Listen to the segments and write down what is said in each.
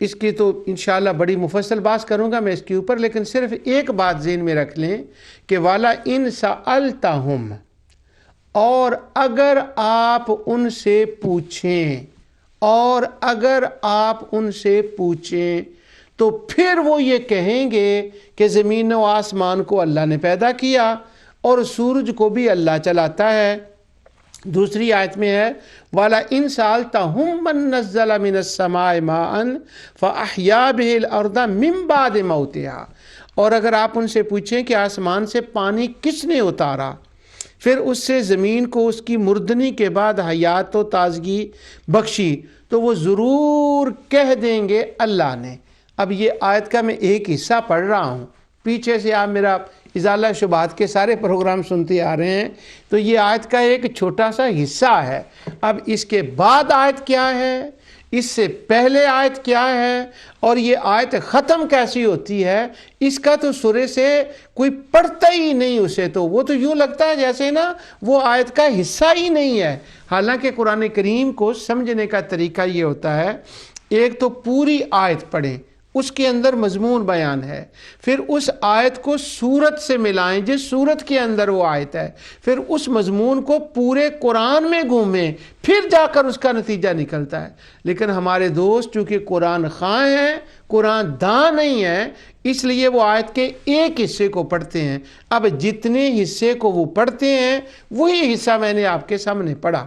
اس کی تو انشاءاللہ بڑی مفصل بات کروں گا میں اس کے اوپر، لیکن صرف ایک بات ذہن میں رکھ لیں کہ والا ان سألتہم، اور اگر آپ ان سے پوچھیں، اور اگر آپ ان سے پوچھیں تو پھر وہ یہ کہیں گے کہ زمین و آسمان کو اللہ نے پیدا کیا اور سورج کو بھی اللہ چلاتا ہے۔ دوسری آیت میں ہے وَلَئِن سَأَلْتَهُم مَّن نَّزَّلَ مِنَ السَّمَاءِ مَاءً فَأَحْيَا بِهِ الْأَرْضَ مِن بَعْدِ مَوْتِهَا، اور اگر آپ ان سے پوچھیں کہ آسمان سے پانی کس نے اتارا، پھر اس سے زمین کو اس کی مردنی کے بعد حیات و تازگی بخشی، تو وہ ضرور کہہ دیں گے اللہ نے۔ اب یہ آیت کا میں ایک حصہ پڑھ رہا ہوں، پیچھے سے آپ میرا ازالہ شبہات کے سارے پروگرام سنتے آ رہے ہیں، تو یہ آیت کا ایک چھوٹا سا حصہ ہے۔ اب اس کے بعد آیت کیا ہے، اس سے پہلے آیت کیا ہے، اور یہ آیت ختم کیسی ہوتی ہے، اس کا تو سورے سے کوئی پڑھتا ہی نہیں اسے، تو وہ تو یوں لگتا ہے جیسے نا وہ آیت کا حصہ ہی نہیں ہے۔ حالانکہ قرآن کریم کو سمجھنے کا طریقہ یہ ہوتا ہے، ایک تو پوری آیت پڑھیں، اس کے اندر مضمون بیان ہے، پھر اس آیت کو سورت سے ملائیں جس سورت کے اندر وہ آیت ہے، پھر اس مضمون کو پورے قرآن میں گھومیں، پھر جا کر اس کا نتیجہ نکلتا ہے۔ لیکن ہمارے دوست چونکہ قرآن خواں ہیں، قرآن داں نہیں ہیں، اس لیے وہ آیت کے ایک حصے کو پڑھتے ہیں۔ اب جتنے حصے کو وہ پڑھتے ہیں وہی حصہ میں نے آپ کے سامنے پڑھا۔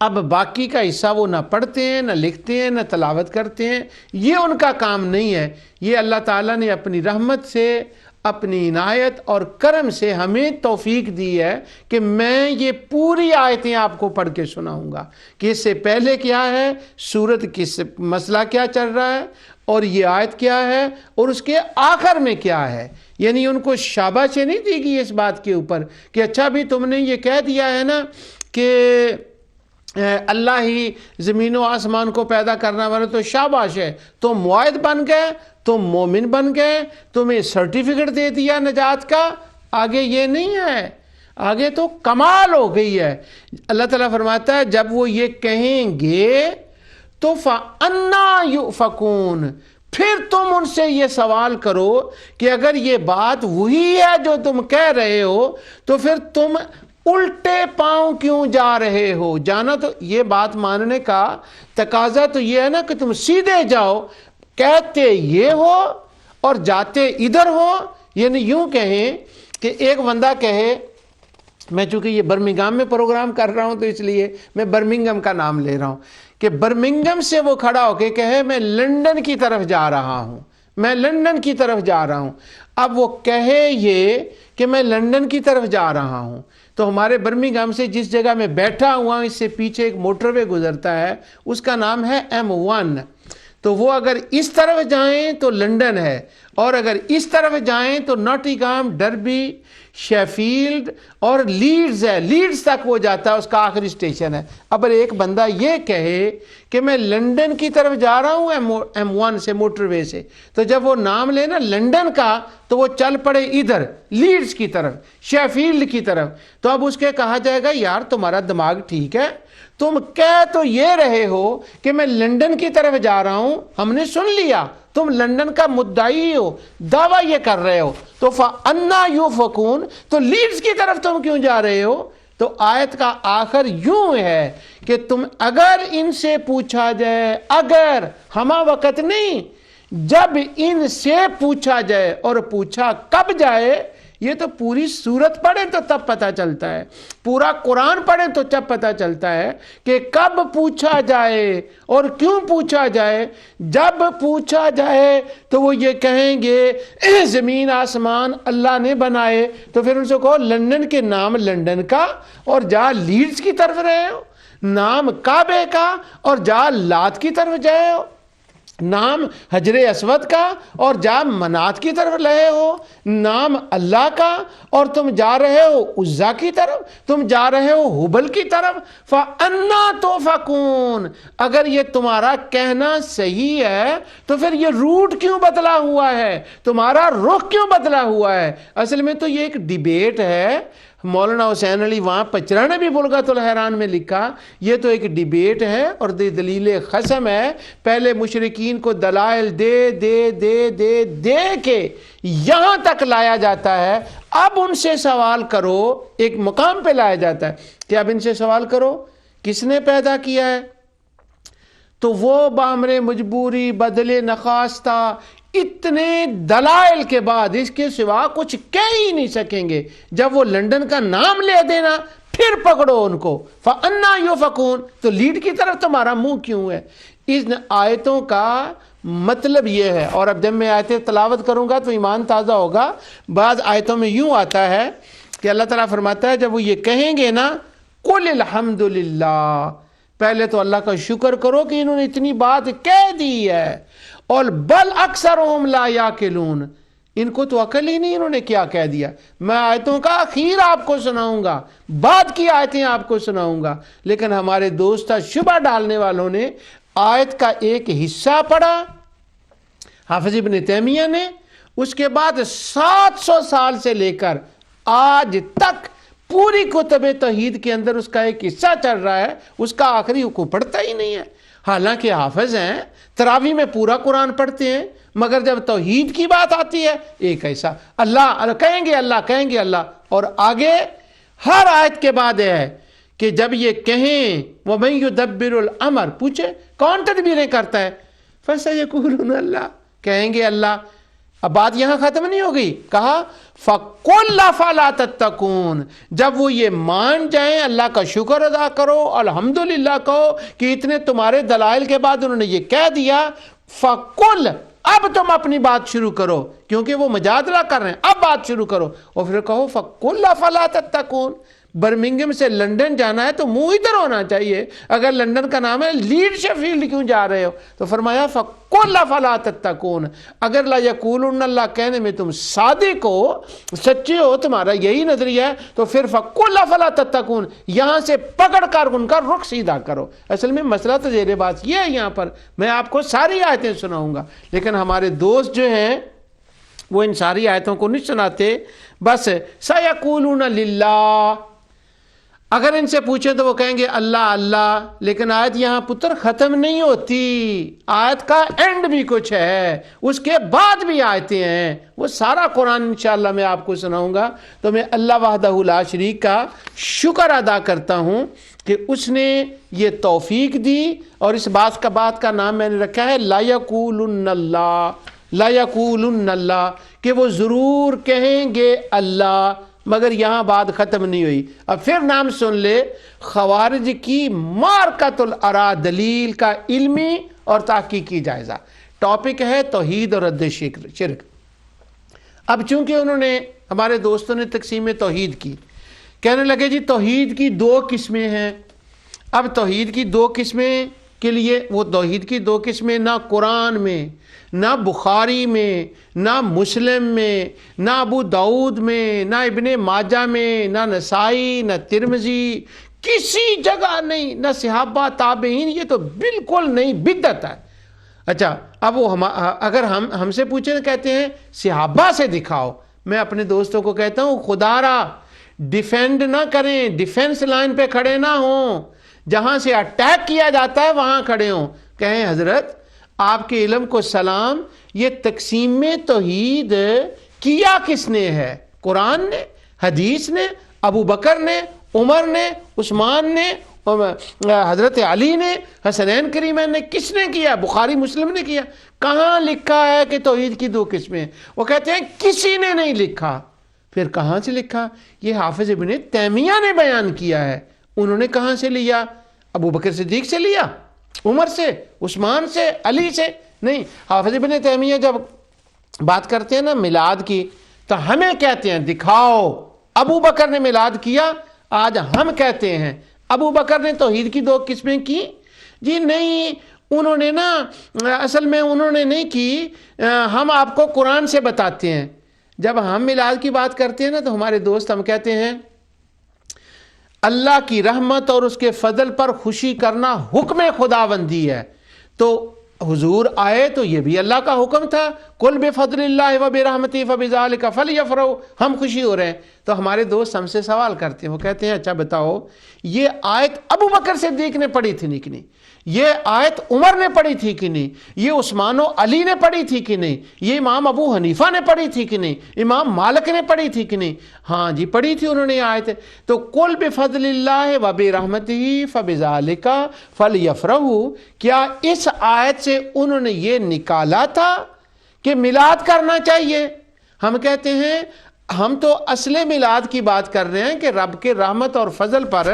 اب باقی کا حصہ وہ نہ پڑھتے ہیں، نہ لکھتے ہیں، نہ تلاوت کرتے ہیں، یہ ان کا کام نہیں ہے۔ یہ اللہ تعالیٰ نے اپنی رحمت سے، اپنی عنایت اور کرم سے ہمیں توفیق دی ہے کہ میں یہ پوری آیتیں آپ کو پڑھ کے سناؤں گا کہ اس سے پہلے کیا ہے، سورت کس مسئلہ کیا چل رہا ہے، اور یہ آیت کیا ہے، اور اس کے آخر میں کیا ہے۔ یعنی ان کو شاباشی نہیں دی گئی اس بات کے اوپر کہ اچھا بھی تم نے یہ کہہ دیا ہے نا کہ اللہ ہی زمین و آسمان کو پیدا کرنا والا، تو شاباش ہے، تم معاہد بن گئے، تم مومن بن گئے، تمہیں سرٹیفکیٹ دے دیا نجات کا۔ آگے یہ نہیں ہے، آگے تو کمال ہو گئی ہے۔ اللہ تعالیٰ فرماتا ہے جب وہ یہ کہیں گے تو فَأَنَّا يُؤْفَكُونَ، پھر تم ان سے یہ سوال کرو کہ اگر یہ بات وہی ہے جو تم کہہ رہے ہو تو پھر تم الٹے پاؤں کیوں جا رہے ہو؟ جانا تو یہ بات ماننے کا تقاضا تو یہ ہے نا کہ تم سیدھے جاؤ، کہتے یہ ہو اور جاتے ادھر ہو۔ یعنی یوں کہیں کہ ایک بندہ کہے، میں چونکہ یہ برمنگھم میں پروگرام کر رہا ہوں تو اس لیے میں برمنگھم کا نام لے رہا ہوں، کہ برمنگھم سے وہ کھڑا ہو کے کہے میں لنڈن کی طرف جا رہا ہوں، میں لنڈن کی طرف جا رہا ہوں۔ اب وہ کہے یہ کہ میں لنڈن کی طرف جا رہا ہوں، تو ہمارے برمنگھم سے جس جگہ میں بیٹھا ہوا ہوں اس سے پیچھے ایک موٹر وے گزرتا ہے، اس کا نام ہے M1، تو وہ اگر اس طرف جائیں تو لنڈن ہے، اور اگر اس طرف جائیں تو ناٹنگھم، ڈربی، شیفیلڈ اور لیڈز ہے، لیڈز تک وہ جاتا ہے، اس کا آخری اسٹیشن ہے۔ اب ایک بندہ یہ کہے کہ میں لنڈن کی طرف جا رہا ہوں M1 سے، موٹر وے سے، تو جب وہ نام لے نا لنڈن کا تو وہ چل پڑے ادھر لیڈز کی طرف، شیفیلڈ کی طرف، تو اب اس کے کہا جائے گا یار تمہارا دماغ ٹھیک ہے، تم کہہ تو یہ رہے ہو کہ میں لنڈن کی طرف جا رہا ہوں، ہم نے سن لیا، تم لنڈن کا مدعی ہو، دعویٰ یہ کر رہے ہو، تو فَأَنَّا يُؤْفَكُونَ، تو لیڈز کی طرف تم کیوں جا رہے ہو؟ تو آیت کا آخر یوں ہے کہ تم اگر ان سے پوچھا جائے، اگر ہمہ وقت نہیں، جب ان سے پوچھا جائے، اور پوچھا کب جائے، یہ تو پوری سورت پڑھیں تو تب پتہ چلتا ہے، پورا قرآن پڑھیں تو جب پتہ چلتا ہے کہ کب پوچھا جائے اور کیوں پوچھا جائے۔ جب پوچھا جائے تو وہ یہ کہیں گے زمین آسمان اللہ نے بنائے، تو پھر ان سے کہو لنڈن کے نام لنڈن کا اور جا لیڈز کی طرف رہے ہو، نام کعبے کا اور جا لات کی طرف جائے ہو، نام حجر اسود کا اور جا منات کی طرف رہے ہو، نام اللہ کا اور تم جا رہے ہو عزا کی طرف، تم جا رہے ہو حبل کی طرف۔ فَأَنَّا تُؤْفَكُونَ، اگر یہ تمہارا کہنا صحیح ہے تو پھر یہ روٹ کیوں بدلا ہوا ہے، تمہارا رخ کیوں بدلا ہوا ہے؟ اصل میں تو یہ ایک ڈیبیٹ ہے مولانا حسین علی وہاں 95 بلغت الحیران میں لکھا یہ تو ایک ڈیبیٹ ہے اور دلیل خصم ہے، پہلے مشرکین کو دلائل دے دے دے دے دے کے یہاں تک لایا جاتا ہے، اب ان سے سوال کرو، ایک مقام پہ لایا جاتا ہے کہ اب ان سے سوال کرو کس نے پیدا کیا ہے، تو وہ بامر مجبوری بدل نخواستہ اتنے دلائل کے بعد اس کے سوا کچھ کہہ ہی نہیں سکیں گے، جب وہ لندن کا نام لے دینا پھر پکڑو ان کو، فَأَنَّا يُؤْفَكُونَ، تو لیڈ کی طرف تمہارا منہ کیوں ہے؟ ان آیتوں کا مطلب یہ ہے، اور اب جب میں آیتیں تلاوت کروں گا تو ایمان تازہ ہوگا۔ بعض آیتوں میں یوں آتا ہے کہ اللہ تعالیٰ فرماتا ہے جب وہ یہ کہیں گے نا قُلِ الْحَمْدُ لِلَّهِ، پہلے تو اللہ کا شکر کرو کہ انہوں نے اتنی بات کہہ دی ہے، اور بل اکثرهم لا یعقلون، ان کو تو عقل ہی نہیں، انہوں نے کیا کہہ دیا۔ میں آیتوں کا اخیر آپ کو سناؤں گا، بعد کی آیتیں آپ کو سناؤں گا، لیکن ہمارے دوست شبہ ڈالنے والوں نے آیت کا ایک حصہ پڑھا حافظ ابن تیمیہ نے، اس کے بعد 700 سال سے لے کر آج تک پوری کتب توحید کے اندر اس کا ایک حصہ چل رہا ہے، اس کا آخری کو پڑھتا ہی نہیں ہے، حالانکہ حافظ ہیں، تراویح میں پورا قرآن پڑھتے ہیں، مگر جب توحید کی بات آتی ہے ایک ایسا اللہ کہیں گے، اللہ کہیں گے، اللہ، اور آگے ہر آیت کے بعد ہے کہ جب یہ کہیں وَمَن يُدَبِّرُ الْأَمْرَ، پوچھے کون تدبیریں کرتا ہے، فَسَيَقُولُونَ اللہ، کہیں گے اللہ۔ اب بات یہاں ختم نہیں ہو گئی، کہا فَقُلْ أَفَلَا تَتَّقُونَ، جب وہ یہ مان جائیں اللہ کا شکر ادا کرو، الحمدللہ کہو کہ اتنے تمہارے دلائل کے بعد انہوں نے یہ کہہ دیا، فَقُلْ، اب تم اپنی بات شروع کرو، کیونکہ وہ مجادلہ کر رہے ہیں، اب بات شروع کرو، اور پھر کہو فَقُلْ أَفَلَا تَتَّقُونَ۔ برمنگم سے لندن جانا ہے تو منہ ادھر ہونا چاہیے، اگر لندن کا نام ہے لیڈ شیفیلڈ کیوں جا رہے ہو؟ تو فرمایا فَقُلْ أَفَلَا تَتَّقُونَ، اگر لا یقولون اللہ کہنے میں تم صادق ہو، سچے ہو، تمہارا یہی نظریہ ہے، تو پھر فَقُلْ أَفَلَا تَتَّقُونَ، یہاں سے پکڑ کر ان کا رخ سیدھا کرو۔ اصل میں مسئلہ تو زیر بات یہ ہے، یہاں پر میں آپ کو ساری آیتیں سناؤں گا، لیکن ہمارے دوست جو ہیں وہ ان ساری آیتوں کو نہیں سناتے، بس سَيَقُولُونَ لِلَّهِ، اگر ان سے پوچھیں تو وہ کہیں گے اللہ اللہ، لیکن آیت یہاں پتر ختم نہیں ہوتی، آیت کا اینڈ بھی کچھ ہے، اس کے بعد بھی آیتیں ہیں، وہ سارا قرآن انشاءاللہ میں آپ کو سناؤں گا۔ تو میں اللہ وحدہ لا شریک کا شکر ادا کرتا ہوں کہ اس نے یہ توفیق دی، اور اس بات کا نام میں نے رکھا ہے لا یقولن اللہ، لا یقولن اللہ، کہ وہ ضرور کہیں گے اللہ، مگر یہاں بات ختم نہیں ہوئی۔ اب پھر نام سن لے، خوارج کی مارکۃ الارا، دلیل کا علمی اور تحقیقی جائزہ، ٹاپک ہے توحید اور رد شرک۔ اب چونکہ انہوں نے، ہمارے دوستوں نے تقسیم توحید کی، کہنے لگے جی توحید کی 2 قسمیں ہیں۔ اب توحید کی 2 قسمیں کے لیے، وہ توحید کی 2 قسمیں نہ قرآن میں، نہ بخاری میں، نہ مسلم میں، نہ ابو داؤد میں، نہ ابن ماجہ میں، نہ نسائی، نہ ترمذی، کسی جگہ نہیں، نہ صحابہ تابعین، یہ تو بالکل نہیں، بدعت ہے۔ اچھا، اب وہ اگر ہم سے پوچھیں کہتے ہیں صحابہ سے دکھاؤ، میں اپنے دوستوں کو کہتا ہوں خدا را ڈیفینڈ نہ کریں، ڈیفینس لائن پہ کھڑے نہ ہوں، جہاں سے اٹیک کیا جاتا ہے وہاں کھڑے ہوں، کہیں حضرت آپ کے علم کو سلام، یہ تقسیم توحید کیا کس نے ہے؟ قرآن نے، حدیث نے، ابو بکر نے، عمر نے، عثمان نے، حضرت علی نے، حسنین کریمین نے، کس نے کیا؟ بخاری مسلم نے کیا؟ کہاں لکھا ہے کہ توحید کی 2 قسمیں؟ وہ کہتے ہیں کسی نے نہیں لکھا۔ پھر کہاں سے لکھا؟ یہ حافظ ابن تیمیہ نے بیان کیا ہے۔ انہوں نے کہاں سے لیا؟ ابو بکر صدیق سے لیا، عمر سے، عثمان سے، علی سے؟ نہیں، حافظ ابن تیمیہ جب بات کرتے ہیں نا میلاد کی، تو ہمیں کہتے ہیں دکھاؤ ابو بکر نے میلاد کیا، آج ہم کہتے ہیں ابو بکر نے توحید کی 2 قسمیں کی؟ جی نہیں، انہوں نے نا، اصل میں انہوں نے نہیں کی، ہم آپ کو قرآن سے بتاتے ہیں۔ جب ہم میلاد کی بات کرتے ہیں نا تو ہمارے دوست ہم کہتے ہیں اللہ کی رحمت اور اس کے فضل پر خوشی کرنا حکم خداوندی ہے، تو حضور آئے تو یہ بھی اللہ کا حکم تھا، قل بفضل اللہ وبرحمتہ فبذلک فلیفرحوا، ہم خوشی ہو رہے ہیں۔ تو ہمارے دوست ہم سے سوال کرتے ہیں، وہ کہتے ہیں اچھا بتاؤ یہ آیت ابو بکر صدیق نے پڑھی تھی کہ نہیں، یہ آیت عمر نے پڑھی تھی کہ نہیں، یہ عثمان و علی نے پڑھی تھی کہ نہیں، یہ امام ابو حنیفہ نے پڑھی تھی کہ نہیں، امام مالک نے پڑھی تھی کہ نہیں؟ ہاں جی پڑھی تھی انہوں نے آیت۔ تو قل بفضل اللہ وبرحمتہ فبذالک فلیفرحوا، کیا اس آیت سے انہوں نے یہ نکالا تھا کہ میلاد کرنا چاہیے؟ ہم کہتے ہیں ہم تو اصل میلاد کی بات کر رہے ہیں کہ رب کے رحمت اور فضل پر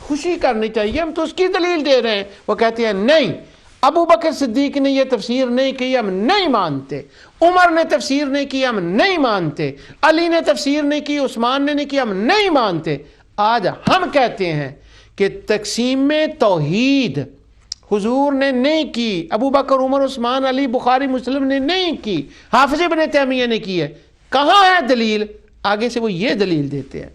خوشی کرنی چاہیے، ہم تو اس کی دلیل دے رہے ہیں۔ وہ کہتے ہیں نہیں، ابو بکر صدیق نے یہ تفسیر نہیں کی، ہم نہیں مانتے، عمر نے تفسیر نہیں کی، ہم نہیں مانتے، علی نے تفسیر نہیں کی، عثمان نے نہیں کی، ہم نہیں مانتے۔ آج ہم کہتے ہیں کہ تقسیم توحید حضور نے نہیں کی، ابو بکر عمر عثمان علی بخاری مسلم نے نہیں کی، حافظ ابن تیمیہ نے کی ہے۔ کہاں ہے دلیل؟ آگے سے وہ یہ دلیل دیتے ہیں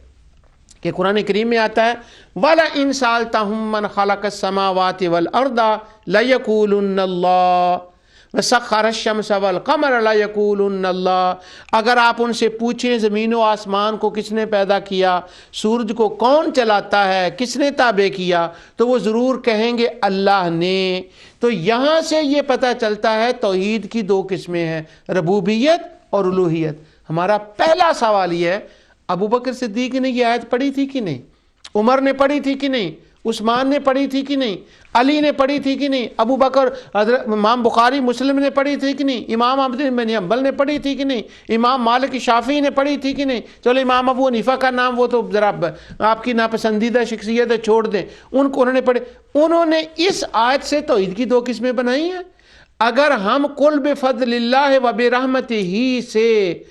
کہ قرآن کریم میں آتا ہے وَلَئِن سَأَلْتَهُم مَّنْ خَلَقَ السَّمَاوَاتِ وَالْأَرْضَ لَيَقُولُنَّ اللَّهُ وَسَخَّرَ الشَّمْسَ وَالْقَمَرَ لَيَقُولُنَّ اللَّهُ، اگر آپ ان سے پوچھیں زمین و آسمان کو کس نے پیدا کیا، سورج کو کون چلاتا ہے، کس نے تابع کیا، تو وہ ضرور کہیں گے اللہ نے۔ تو یہاں سے یہ پتہ چلتا ہے توحید کی دو قسمیں ہیں، ربوبیت اور الوہیت۔ ہمارا پہلا سوال یہ ہے ابو بکر صدیق نے یہ آیت پڑھی تھی کہ نہیں، عمر نے پڑھی تھی کہ نہیں، عثمان نے پڑھی تھی کہ نہیں، علی نے پڑھی تھی کہ نہیں، ابو بکر حضرت امام بخاری مسلم نے پڑھی تھی کہ نہیں، امام احمد بن حنبل نے پڑھی تھی کہ نہیں، امام مالک شافعی نے پڑھی تھی کہ نہیں؟ چلو امام ابو حنیفہ کا نام وہ تو ذرا آپ کی ناپسندیدہ شخصیت ہے، چھوڑ دیں، ان کو انہوں نے پڑھے۔ انہوں نے اس آیت سے توحید کی دو قسمیں بنائی ہیں۔ اگر ہم قل بفضل اللہ وبرحمتہ سے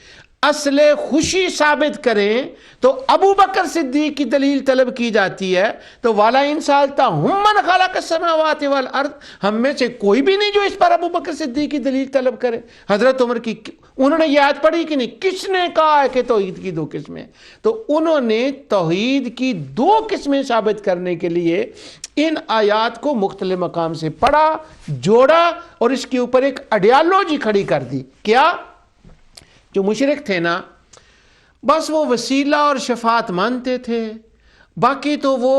اصل خوشی ثابت کریں تو ابو بکر صدیق کی دلیل طلب کی جاتی ہے، تو وَلَئِن سَأَلْتَهُم مَّنْ خَلَقَ السَّمَاوَاتِ وَالْأَرْضَ، ہم میں سے کوئی بھی نہیں جو اس پر ابو بکر صدیق کی دلیل طلب کرے۔ حضرت عمر کی انہوں نے یہ آیت پڑھی کہ نہیں؟ کس نے کہا ہے کہ توحید کی دو قسمیں؟ تو انہوں نے توحید کی دو قسمیں ثابت کرنے کے لیے ان آیات کو مختلف مقام سے پڑھا، جوڑا اور اس کے اوپر ایک آئیڈیالوجی کھڑی کر دی۔ کیا؟ جو مشرک تھے نا، بس وہ وسیلہ اور شفاعت مانتے تھے، باقی تو وہ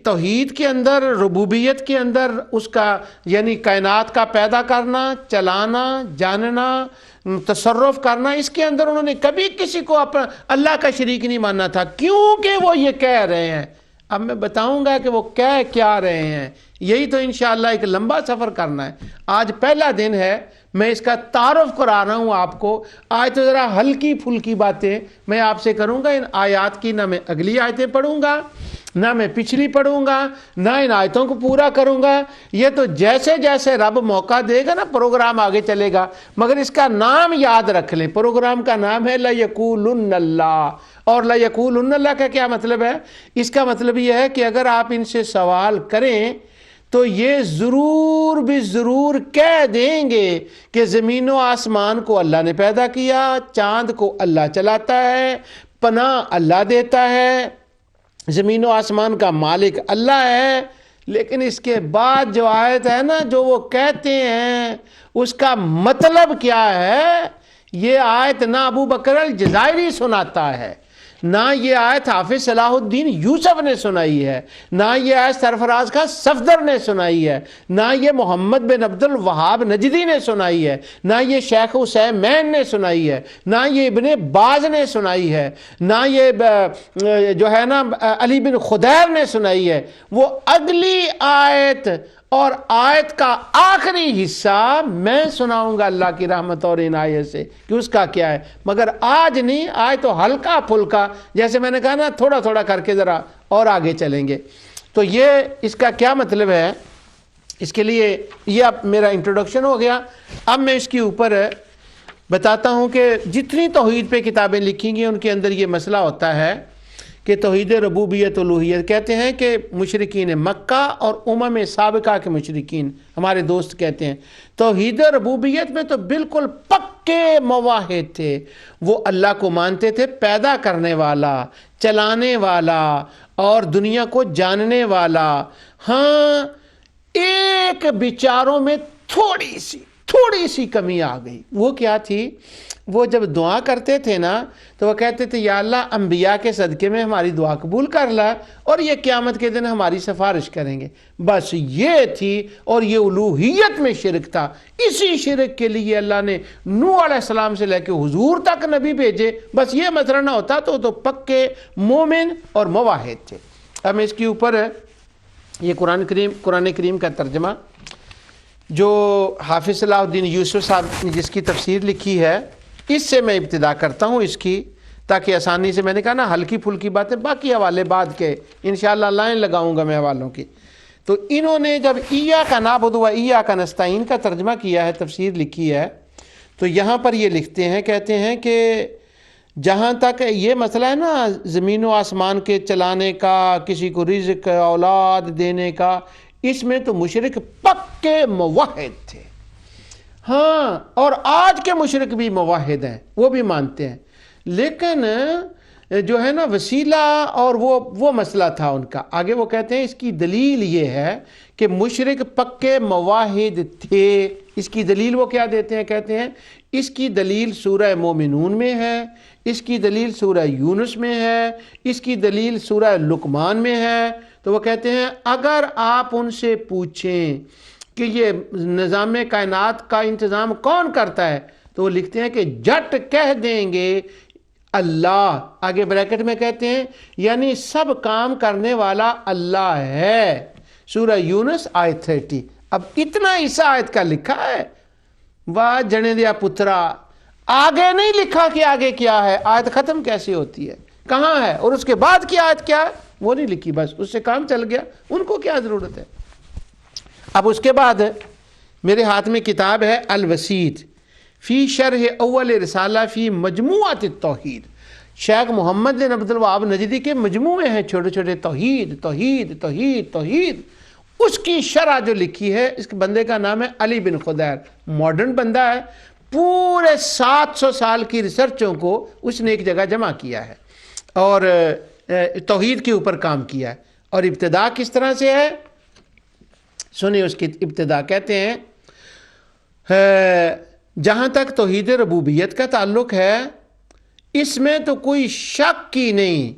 توحید کے اندر، ربوبیت کے اندر اس کا یعنی کائنات کا پیدا کرنا، چلانا، جاننا، تصرف کرنا، اس کے اندر انہوں نے کبھی کسی کو اپنا اللہ کا شریک نہیں ماننا تھا، کیونکہ وہ یہ کہہ رہے ہیں۔ اب میں بتاؤں گا کہ وہ کہہ کیا رہے ہیں، یہی تو انشاءاللہ ایک لمبا سفر کرنا ہے۔ آج پہلا دن ہے، میں اس کا تعارف کرا رہا ہوں آپ کو۔ آج تو ذرا ہلکی پھلکی باتیں میں آپ سے کروں گا، ان آیات کی نہ میں اگلی آیتیں پڑھوں گا، نہ میں پچھلی پڑھوں گا، نہ ان آیتوں کو پورا کروں گا۔ یہ تو جیسے جیسے رب موقع دے گا نا پروگرام آگے چلے گا، مگر اس کا نام یاد رکھ لیں، پروگرام کا نام ہے لَيَقُولُنَّ اللَّهُ۔ اور لَيَقُولُنَّ اللَّهُ کا کیا مطلب ہے؟ اس کا مطلب یہ ہے کہ اگر آپ ان سے سوال کریں تو یہ ضرور بھی ضرور کہہ دیں گے کہ زمین و آسمان کو اللہ نے پیدا کیا، چاند کو اللہ چلاتا ہے، پناہ اللہ دیتا ہے، زمین و آسمان کا مالک اللہ ہے۔ لیکن اس کے بعد جو آیت ہے نا، جو وہ کہتے ہیں اس کا مطلب کیا ہے، یہ آیت نہ ابو بکر الجزائری سناتا ہے، نہ یہ آیت حافظ صلاح الدین یوسف نے سنائی ہے، نہ یہ آیت سرفراز کا صفدر نے سنائی ہے، نہ یہ محمد بن عبد الوہاب نجدی نے سنائی ہے، نہ یہ شیخ عثیمین نے سنائی ہے، نہ یہ ابن باز نے سنائی ہے، نہ یہ جو ہے نا علی بن خدیر نے سنائی ہے۔ وہ اگلی آیت اور آیت کا آخری حصہ میں سناؤں گا اللہ کی رحمت اور عنایت سے کہ اس کا کیا ہے، مگر آج نہیں، آج تو ہلکا پھلکا جیسے میں نے کہا نا، تھوڑا تھوڑا کر کے ذرا اور آگے چلیں گے۔ تو یہ اس کا کیا مطلب ہے، اس کے لیے یہ اب میرا انٹروڈکشن ہو گیا۔ اب میں اس کے اوپر بتاتا ہوں کہ جتنی توحید پہ کتابیں لکھی گئی ان کے اندر یہ مسئلہ ہوتا ہے کہ توحید ربوبیت الوہیت۔ کہتے ہیں کہ مشرکین مکہ اور امم سابقہ کے مشرکین، ہمارے دوست کہتے ہیں توحید ربوبیت میں تو بالکل پکے موحد تھے، وہ اللہ کو مانتے تھے پیدا کرنے والا، چلانے والا اور دنیا کو جاننے والا۔ ہاں ایک بیچاروں میں تھوڑی سی تھوڑی سی کمی آ گئی۔ وہ کیا تھی؟ وہ جب دعا کرتے تھے نا تو وہ کہتے تھے یا اللہ انبیاء کے صدقے میں ہماری دعا قبول کر لا اور یہ قیامت کے دن ہماری سفارش کریں گے، بس یہ تھی۔ اور یہ الوہیت میں شرک تھا۔ اسی شرک کے لیے اللہ نے نوح علیہ السلام سے لے کے حضور تک نبی بھیجے۔ بس یہ مسئلہ نہ ہوتا تو پکے مومن اور موحد تھے۔ اب میں اس کے اوپر یہ قرآن کریم کا ترجمہ جو حافظ صلاح الدین یوسف صاحب نے جس کی تفسیر لکھی ہے، اس سے میں ابتدا کرتا ہوں اس کی، تاکہ آسانی سے، میں نے کہا نا ہلکی پھلکی باتیں، باقی حوالے بعد کے انشاءاللہ لائن لگاؤں گا میں حوالوں کی۔ تو انہوں نے جب ایاک نعبد و ایاک نستعین کا ترجمہ کیا ہے، تفسیر لکھی ہے، تو یہاں پر یہ لکھتے ہیں، کہتے ہیں کہ جہاں تک یہ مسئلہ ہے نا زمین و آسمان کے چلانے کا، کسی کو رزق اولاد دینے کا، اس میں تو مشرک پکے موحد تھے۔ ہاں، اور آج کے مشرک بھی موحد ہیں، وہ بھی مانتے ہیں، لیکن جو ہے نا وسیلہ اور وہ مسئلہ تھا ان کا۔ آگے وہ کہتے ہیں اس کی دلیل یہ ہے کہ مشرک پکے موحد تھے۔ اس کی دلیل وہ کیا دیتے ہیں؟ کہتے ہیں اس کی دلیل سورہ مومنون میں ہے، اس کی دلیل سورہ یونس میں ہے، اس کی دلیل سورہ لقمان میں ہے۔ تو وہ کہتے ہیں اگر آپ ان سے پوچھیں کہ یہ نظام کائنات کا انتظام کون کرتا ہے، تو وہ لکھتے ہیں کہ جٹ کہہ دیں گے اللہ۔ آگے بریکٹ میں کہتے ہیں یعنی سب کام کرنے والا اللہ ہے۔ سورہ یونس آیت 30۔ اب اتنا اس آیت کا لکھا ہے، واہ جنے دیا پترا، آگے نہیں لکھا کہ آگے کیا ہے، آیت ختم کیسے ہوتی ہے، کہاں ہے، اور اس کے بعد کی آیت کیا ہے وہ نہیں لکھی، بس اس سے کام چل گیا، ان کو کیا ضرورت ہے۔ اب اس کے بعد میرے ہاتھ میں کتاب ہے الوسیط فی شرح اول رسالہ فی مجموعۃ التوحید، شیخ محمد بن عبد الوہاب نجدی کے مجموعے ہیں چھوٹے چھوٹے، توحید توحید توحید توحید۔ اس کی شرح جو لکھی ہے، اس بندے کا نام ہے علی بن خدیر، ماڈرن بندہ ہے، پورے 700 سال کی ریسرچوں کو اس نے ایک جگہ جمع کیا ہے اور توحید کے اوپر کام کیا ہے۔ اور ابتدا کس طرح سے ہے سنیں اس کی ابتدا، کہتے ہیں جہاں تک توحید ربوبیت کا تعلق ہے، اس میں تو کوئی شک ہی نہیں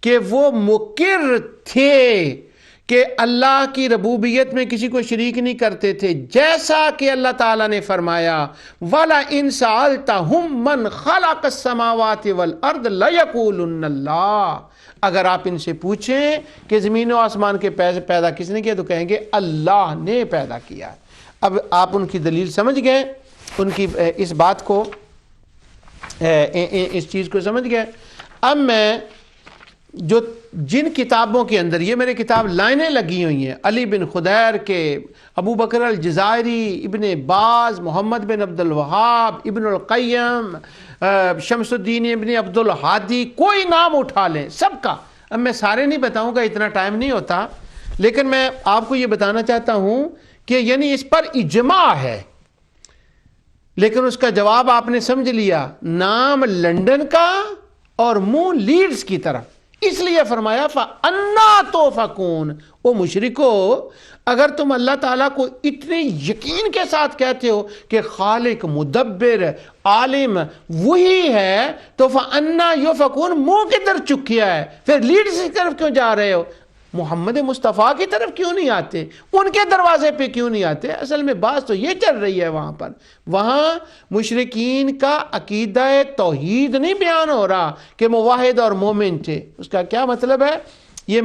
کہ وہ مقر تھے کہ اللہ کی ربوبیت میں کسی کو شریک نہیں کرتے تھے، جیسا کہ اللہ تعالیٰ نے فرمایا وَلَئِن سَأَلْتَهُم مَّنْ خَلَقَ السَّمَاوَاتِ وَالْأَرْضَ لَيَقُولُنَّ اللَّهُ۔ اگر آپ ان سے پوچھیں کہ زمین و آسمان کے پیدا کس نے کیا، تو کہیں گے اللہ نے پیدا کیا۔ اب آپ ان کی دلیل سمجھ گئے، ان کی اس بات کو، اس چیز کو سمجھ گئے۔ اب میں جو جن کتابوں کے اندر، یہ میرے کتاب لائنیں لگی ہوئی ہیں، علی بن خدیر کے، ابو بکر الجزائری، ابن باز، محمد بن عبد الوہاب، ابن القیم، شمس الدین ابن عبد الہادی، کوئی نام اٹھا لیں سب کا۔ اب میں سارے نہیں بتاؤں گا، اتنا ٹائم نہیں ہوتا، لیکن میں آپ کو یہ بتانا چاہتا ہوں کہ یعنی اس پر اجماع ہے، لیکن اس کا جواب آپ نے سمجھ لیا، نام لندن کا اور منہ لیڈز کی طرف۔ اس لیے فرمایا فَأَنَّا تُؤْفَكُونَ۔ او مشرکو، اگر تم اللہ تعالیٰ کو اتنے یقین کے ساتھ کہتے ہو کہ خالق، مدبر، عالم وہی ہے، تو فَأَنَّا يُؤْفَكُونَ منہ کدھر چکیا ہے، پھر لیڈز کی طرف کیوں جا رہے ہو، محمد مصطفیٰ کی طرف کیوں نہیں آتے، ان کے دروازے پہ کیوں نہیں آتے؟ اصل میں بات تو یہ چل رہی ہے وہاں پر، وہاں مشرکین کا عقیدہ توحید نہیں بیان ہو رہا کہ موحد اور مومن تھے۔ اس کا کیا مطلب ہے یہ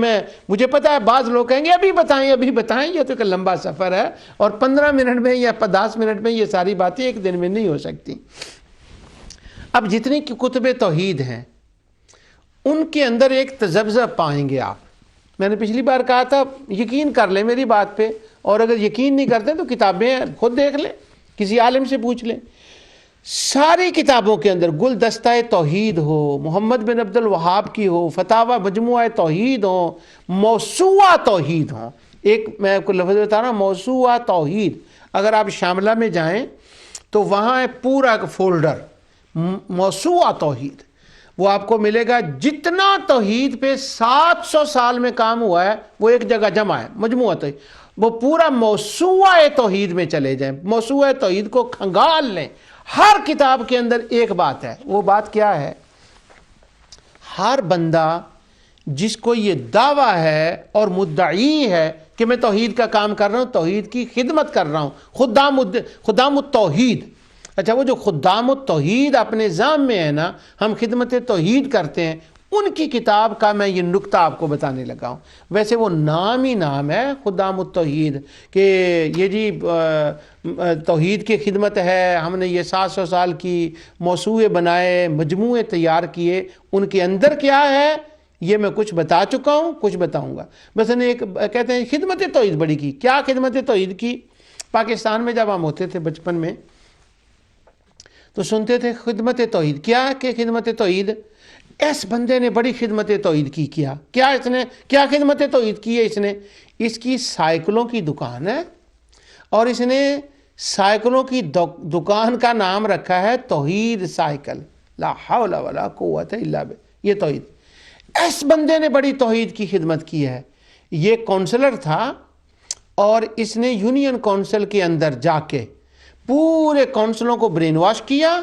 مجھے پتا ہے بعض لوگ کہیں گے ابھی بتائیں، یہ تو ایک لمبا سفر ہے اور 15 منٹ میں یا 10 منٹ میں یہ ساری باتیں ایک دن میں نہیں ہو سکتی۔ اب جتنی کتب توحید ہیں ان کے اندر ایک تذبذب پائیں گے آپ۔ میں نے پچھلی بار کہا تھا یقین کر لیں میری بات پہ، اور اگر یقین نہیں کرتے تو کتابیں خود دیکھ لیں، کسی عالم سے پوچھ لیں۔ ساری کتابوں کے اندر گلدستہ توحید ہو، محمد بن عبد الوہاب کی ہو، فتاوی مجموعہ توحید ہو، موسوعہ توحید ہو، ایک میں آپ کو لفظ بتا رہا ہوں، موسوعہ توحید۔ اگر آپ شاملہ میں جائیں تو وہاں ہے پورا ایک فولڈر موسوعہ توحید، وہ آپ کو ملے گا، جتنا توحید پہ 700 سال میں کام ہوا ہے وہ ایک جگہ جمع ہے، مجموعہ توحید۔ وہ پورا موسوعہ توحید میں چلے جائیں، موسوعہ توحید کو کھنگال لیں، ہر کتاب کے اندر ایک بات ہے. وہ بات کیا ہے؟ ہر بندہ جس کو یہ دعویٰ ہے اور مدعی ہے کہ میں توحید کا کام کر رہا ہوں، توحید کی خدمت کر رہا ہوں، خدام التوحید. اچھا، وہ جو خدام التوحید اپنے ذام میں ہے نا، ہم خدمت توحید کرتے ہیں، ان کی کتاب کا میں یہ نکتہ آپ کو بتانے لگا ہوں. ویسے وہ نام ہی نام ہے خدام التوحید، کہ یہ جی توحید کی خدمت ہے، ہم نے یہ 700 سال کی موسوعے بنائے، مجموعے تیار کیے. ان کے اندر کیا ہے یہ میں کچھ بتا چکا ہوں، کچھ بتاؤں گا. مثلا ایک کہتے ہیں خدمت توحید بڑی کی. کیا خدمت توحید کی؟ پاکستان میں جب ہم ہوتے تھے بچپن میں تو سنتے تھے خدمت توحید. کیا کہ خدمت توحید اس بندے نے بڑی خدمت توحید کی. کیا اس نے کیا خدمت توحید کی ہے؟ اس کی سائیکلوں کی دکان ہے، اور اس نے سائیکلوں کی دکان کا نام رکھا ہے توحید سائیکل. لا حول ولا قوت الا باللہ. یہ توحید، اس بندے نے بڑی توحید کی خدمت کی ہے. یہ کونسلر تھا، اور اس نے یونین کونسل کے اندر جا کے پورے کونسلوں کو برین واش کیا،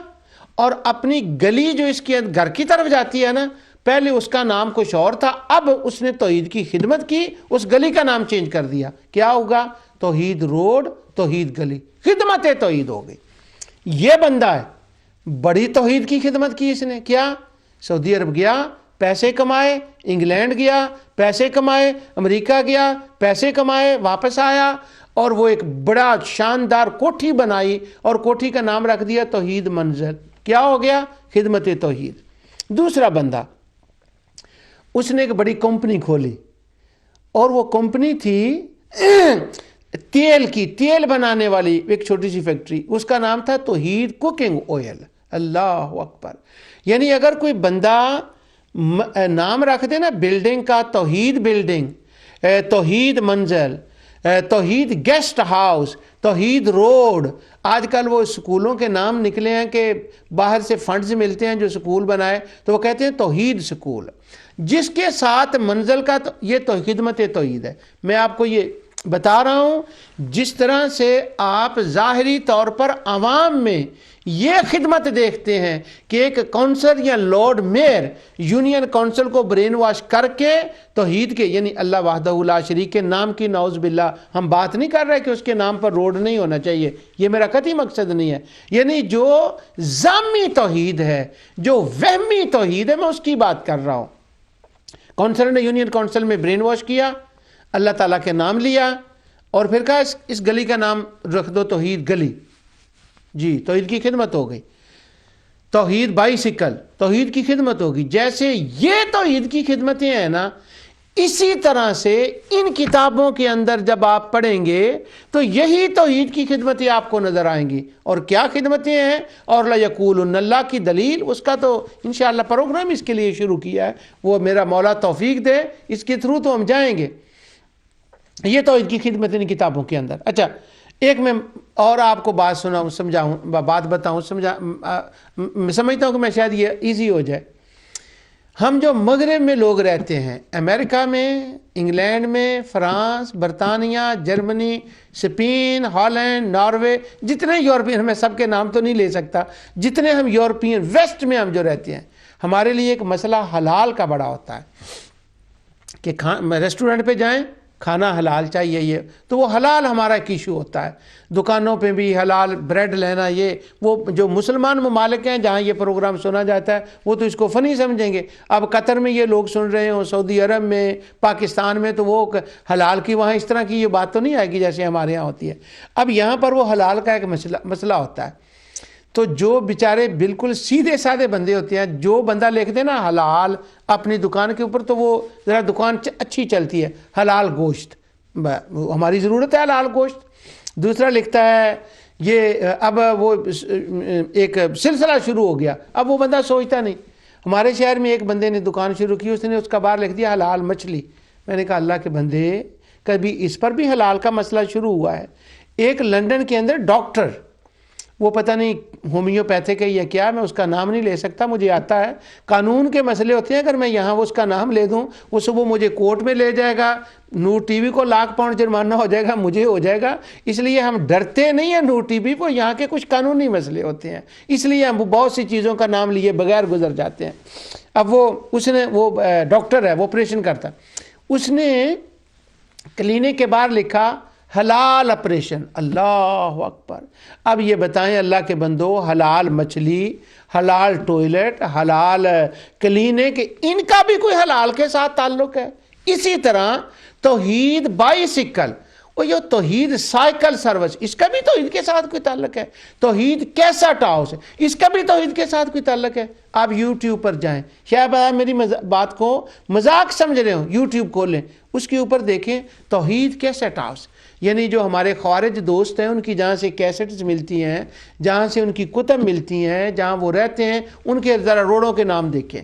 اور اپنی گلی جو اس کے گھر کی طرف جاتی ہے نا، پہلے اس کا نام کچھ اور تھا، اب اس نے توحید کی خدمت کی، اس گلی کا نام چینج کر دیا. کیا ہوگا؟ توحید روڈ، توحید گلی، خدمت توحید ہو گئی. یہ بندہ ہے، بڑی توحید کی خدمت کی اس نے. کیا؟ سعودی عرب گیا، پیسے کمائے، انگلینڈ گیا، پیسے کمائے، امریکہ گیا، پیسے کمائے، واپس آیا، اور وہ ایک بڑا شاندار کوٹھی بنائی، اور کوٹھی کا نام رکھ دیا توحید منزل. کیا ہو گیا؟ خدمت توحید. دوسرا بندہ، اس نے ایک بڑی کمپنی کھولی، اور وہ کمپنی تھی تیل کی، تیل بنانے والی ایک چھوٹی سی فیکٹری. اس کا نام تھا توحید کوکنگ آئل. اللہ اکبر. یعنی اگر کوئی بندہ نام رکھ دے نا بلڈنگ کا، توحید بلڈنگ، توحید منزل، توحید گیسٹ ہاؤس، توحید روڈ. آج کل وہ اسکولوں کے نام نکلے ہیں کہ باہر سے فنڈز ملتے ہیں جو اسکول بنائے، تو وہ کہتے ہیں توحید اسکول. جس کے ساتھ منزل کا یہ تو خدمت توحید ہے. میں آپ کو یہ بتا رہا ہوں، جس طرح سے آپ ظاہری طور پر عوام میں یہ خدمت دیکھتے ہیں کہ ایک کونسل یا لارڈ میئر یونین کونسل کو برین واش کر کے توحید کے، یعنی اللہ وحدہ لا شریک کے نام کی، نعوذ باللہ ہم بات نہیں کر رہے کہ اس کے نام پر روڈ نہیں ہونا چاہیے، یہ میرا قطعی مقصد نہیں ہے. یعنی جو ذامی توحید ہے، جو وہمی توحید ہے، میں اس کی بات کر رہا ہوں. کونسل نے یونین کونسل میں برین واش کیا، اللہ تعالیٰ کے نام لیا، اور پھر کہا اس گلی کا نام رکھ دو توحید گلی. جی، توحید کی خدمت ہو گئی. توحید بائیسیکل، توحید کی خدمت ہوگی. جیسے یہ توحید کی خدمتیں ہیں نا، اسی طرح سے ان کتابوں کے اندر جب آپ پڑھیں گے تو یہی توحید کی خدمتیں آپ کو نظر آئیں گی. اور کیا خدمتیں ہیں؟ اور لَيَقُولُنَّ اللہ کی دلیل، اس کا تو انشاءاللہ پروگرام اس کے لیے شروع کیا ہے، وہ میرا مولا توفیق دے، اس کے تھرو تو ہم جائیں گے. یہ توحید کی خدمت ان کتابوں کے اندر. اچھا، ایک میں اور آپ کو بات بات بتاؤں، سمجھتا ہوں کہ میں شاید یہ ایزی ہو جائے. ہم جو مغرب میں لوگ رہتے ہیں، امریکہ میں، انگلینڈ میں، فرانس، برطانیہ، جرمنی، اسپین، ہالینڈ، ناروے، جتنے یورپین، میں سب کے نام تو نہیں لے سکتا، جتنے ہم یورپین ویسٹ میں ہم جو رہتے ہیں، ہمارے لیے ایک مسئلہ حلال کا بڑا ہوتا ہے کہ ریسٹورنٹ پہ جائیں، کھانا حلال چاہیے. یہ تو وہ حلال ہمارا ایک ایشو ہوتا ہے. دکانوں پہ بھی حلال بریڈ لینا، یہ وہ جو مسلمان ممالک ہیں جہاں یہ پروگرام سنا جاتا ہے وہ تو اس کو فنی سمجھیں گے. اب قطر میں یہ لوگ سن رہے ہوں، سعودی عرب میں، پاکستان میں، تو وہ حلال کی وہاں اس طرح کی یہ بات تو نہیں آئے گی جیسے ہمارے یہاں ہوتی ہے. اب یہاں پر وہ حلال کا ایک مسئلہ ہوتا ہے. تو جو بیچارے بالکل سیدھے سادے بندے ہوتے ہیں، جو بندہ لکھتے ہیں نا حلال اپنی دکان کے اوپر، تو وہ ذرا دکان اچھی چلتی ہے. حلال گوشت، ہماری ضرورت ہے حلال گوشت. دوسرا لکھتا ہے یہ، اب وہ ایک سلسلہ شروع ہو گیا. اب وہ بندہ سوچتا نہیں. ہمارے شہر میں ایک بندے نے دکان شروع کی، اس نے اس کا باہر لکھ دیا حلال مچھلی. میں نے کہا اللہ کے بندے، کبھی اس پر بھی حلال کا مسئلہ شروع ہوا ہے؟ ایک لندن کے اندر ڈاکٹر وہ پتہ نہیں ہومیوپیتھک ہے یا کیا، میں اس کا نام نہیں لے سکتا، مجھے آتا ہے قانون کے مسئلے ہوتے ہیں، اگر میں یہاں وہ اس کا نام لے دوں وہ صبح مجھے کورٹ میں لے جائے گا، نور ٹی وی کو £1,00,000 جرمانہ ہو جائے گا، مجھے ہو جائے گا، اس لیے ہم ڈرتے نہیں ہیں نور ٹی وی کو، یہاں کے کچھ قانونی مسئلے ہوتے ہیں، اس لیے ہم بہت سی چیزوں کا نام لیے بغیر گزر جاتے ہیں۔ اب وہ ڈاکٹر ہے، وہ آپریشن کرتا، اس نے کلینک کے باہر لکھا حلال آپریشن، اللہ اکبر۔ اب یہ بتائیں اللہ کے بندو، حلال مچھلی، حلال ٹوائلٹ، حلال کلینک، ان کا بھی کوئی حلال کے ساتھ تعلق ہے؟ اسی طرح توحید بائسیکل، وہ یہ توحید سائیکل سروس، اس کا بھی توحید کے ساتھ کوئی تعلق ہے؟ توحید کیسٹ ہاؤس، اس کا بھی توحید کے ساتھ کوئی تعلق ہے؟ آپ یوٹیوب پر جائیں، شاید آپ میری بات کو مذاق سمجھ رہے ہو، یوٹیوب کھولیں، اس کے اوپر دیکھیں توحید کیسٹ ہاؤس، یعنی جو ہمارے خوارج دوست ہیں ان کی جہاں سے کیسٹس ملتی ہیں، جہاں سے ان کی کتب ملتی ہیں، جہاں وہ رہتے ہیں، ان کے ذرا روڈوں کے نام دیکھیں۔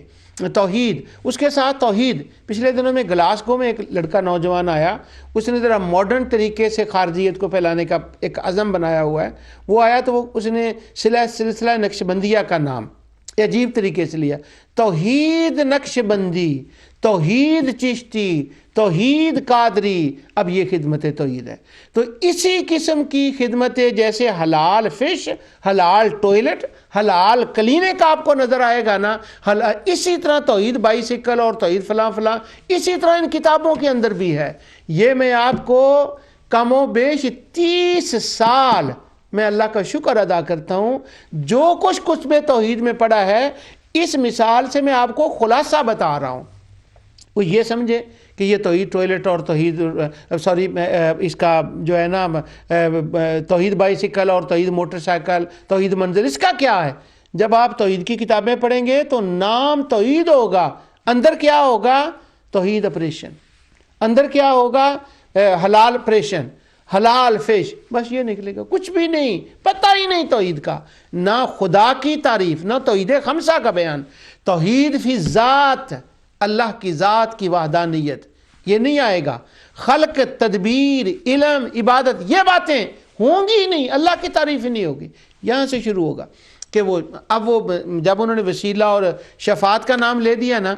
توحید، اس کے ساتھ توحید۔ پچھلے دنوں میں گلاسگو میں ایک لڑکا نوجوان آیا، اس نے ذرا ماڈرن طریقے سے خارجیت کو پھیلانے کا ایک عزم بنایا ہوا ہے، وہ آیا تو اس نے سلسلہ نقش بندیہ کا نام عجیب طریقے سے لیا، توحید نقش بندی، توحید چشتی، توحید قادری، اب یہ خدمت توحید ہے۔ تو اسی قسم کی خدمتیں جیسے حلال فش، حلال ٹوائلٹ، حلال کلینک آپ کو نظر آئے گا نا، اسی طرح توحید بائسیکل اور توحید فلاں فلاں اسی طرح ان کتابوں کے اندر بھی ہے۔ یہ میں آپ کو کم و بیش 30 سال میں اللہ کا شکر ادا کرتا ہوں، جو کچھ کتب توحید میں پڑھا ہے، اس مثال سے میں آپ کو خلاصہ بتا رہا ہوں۔ وہ یہ سمجھے کہ یہ توحید ٹوائلٹ اور توحید اس کا جو ہے نا توحید بائسیکل اور توحید موٹر سائیکل، توحید منزل، اس کا کیا ہے؟ جب آپ توحید کی کتابیں پڑھیں گے تو نام توحید ہوگا، اندر کیا ہوگا؟ توحید آپریشن، اندر کیا ہوگا؟ حلال آپریشن، حلال فش، بس یہ نکلے گا، کچھ بھی نہیں، پتہ ہی نہیں توحید کا، نہ خدا کی تعریف، نہ توحید خمسہ کا بیان، توحید فی ذات، اللہ کی ذات کی وحدانیت، یہ نہیں آئے گا۔ خلق، تدبیر، علم، عبادت، یہ باتیں ہوں گی ہی نہیں، اللہ کی تعریف ہی نہیں ہوگی۔ یہاں سے شروع ہوگا کہ اب وہ جب انہوں نے وسیلہ اور شفاعت کا نام لے دیا نا،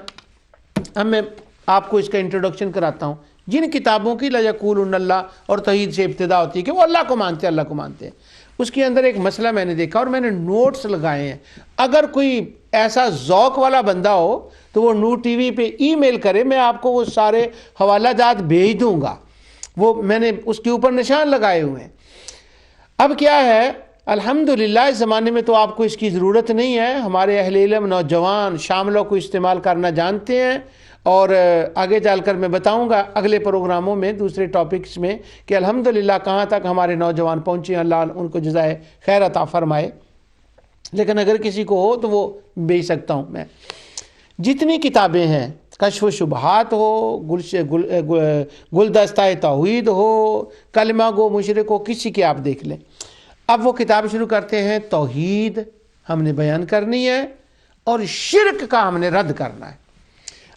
اب میں آپ کو اس کا انٹروڈکشن کراتا ہوں۔ جن کتابوں کی لَيَقُولُنَّ اللہ اور توحید سے ابتدا ہوتی ہے کہ وہ اللہ کو مانتے ہیں، اللہ کو مانتے ہیں، اس کے اندر ایک مسئلہ میں نے دیکھا اور میں نے نوٹس لگائے ہیں۔ اگر کوئی ایسا ذوق والا بندہ ہو تو وہ نور ٹی وی پہ ای میل کرے، میں آپ کو وہ سارے حوالہ جات بھیج دوں گا، وہ میں نے اس کے اوپر نشان لگائے ہوئے ہیں۔ اب کیا ہے، الحمدللہ اس زمانے میں تو آپ کو اس کی ضرورت نہیں ہے، ہمارے اہل علم نوجوان شاملوں کو استعمال کرنا جانتے ہیں، اور آگے چل کر میں بتاؤں گا اگلے پروگراموں میں دوسرے ٹاپکس میں کہ الحمدللہ کہاں تک ہمارے نوجوان پہنچے ہیں، اللہ ان کو جزائے خیر عطا فرمائے۔ لیکن اگر کسی کو ہو تو وہ بھیج سکتا ہوں میں۔ جتنی کتابیں ہیں، کشف و شبہات ہو، گلدستہ توحید ہو، کلمہ گو مشرک ہو، کسی کی آپ دیکھ لیں۔ اب وہ کتاب شروع کرتے ہیں، توحید ہم نے بیان کرنی ہے اور شرک کا ہم نے رد کرنا ہے۔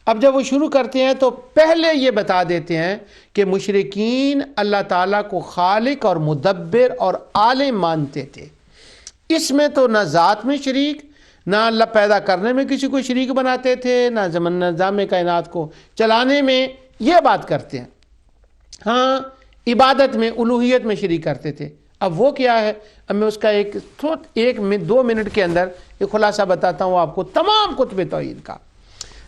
اب جب وہ شروع کرتے ہیں تو پہلے یہ بتا دیتے ہیں کہ مشرکین اللہ تعالیٰ کو خالق اور مدبر اور عالم مانتے تھے، اس میں تو نہ ذات میں شریک، نہ اللہ پیدا کرنے میں کسی کو شریک بناتے تھے، نہ زمن نظام کائنات کو چلانے میں، یہ بات کرتے ہیں۔ ہاں عبادت میں، الوہیت میں شریک کرتے تھے۔ اب وہ کیا ہے، اب میں اس کا ایک 2 منٹ کے اندر ایک خلاصہ بتاتا ہوں آپ کو تمام کتب توحید کا۔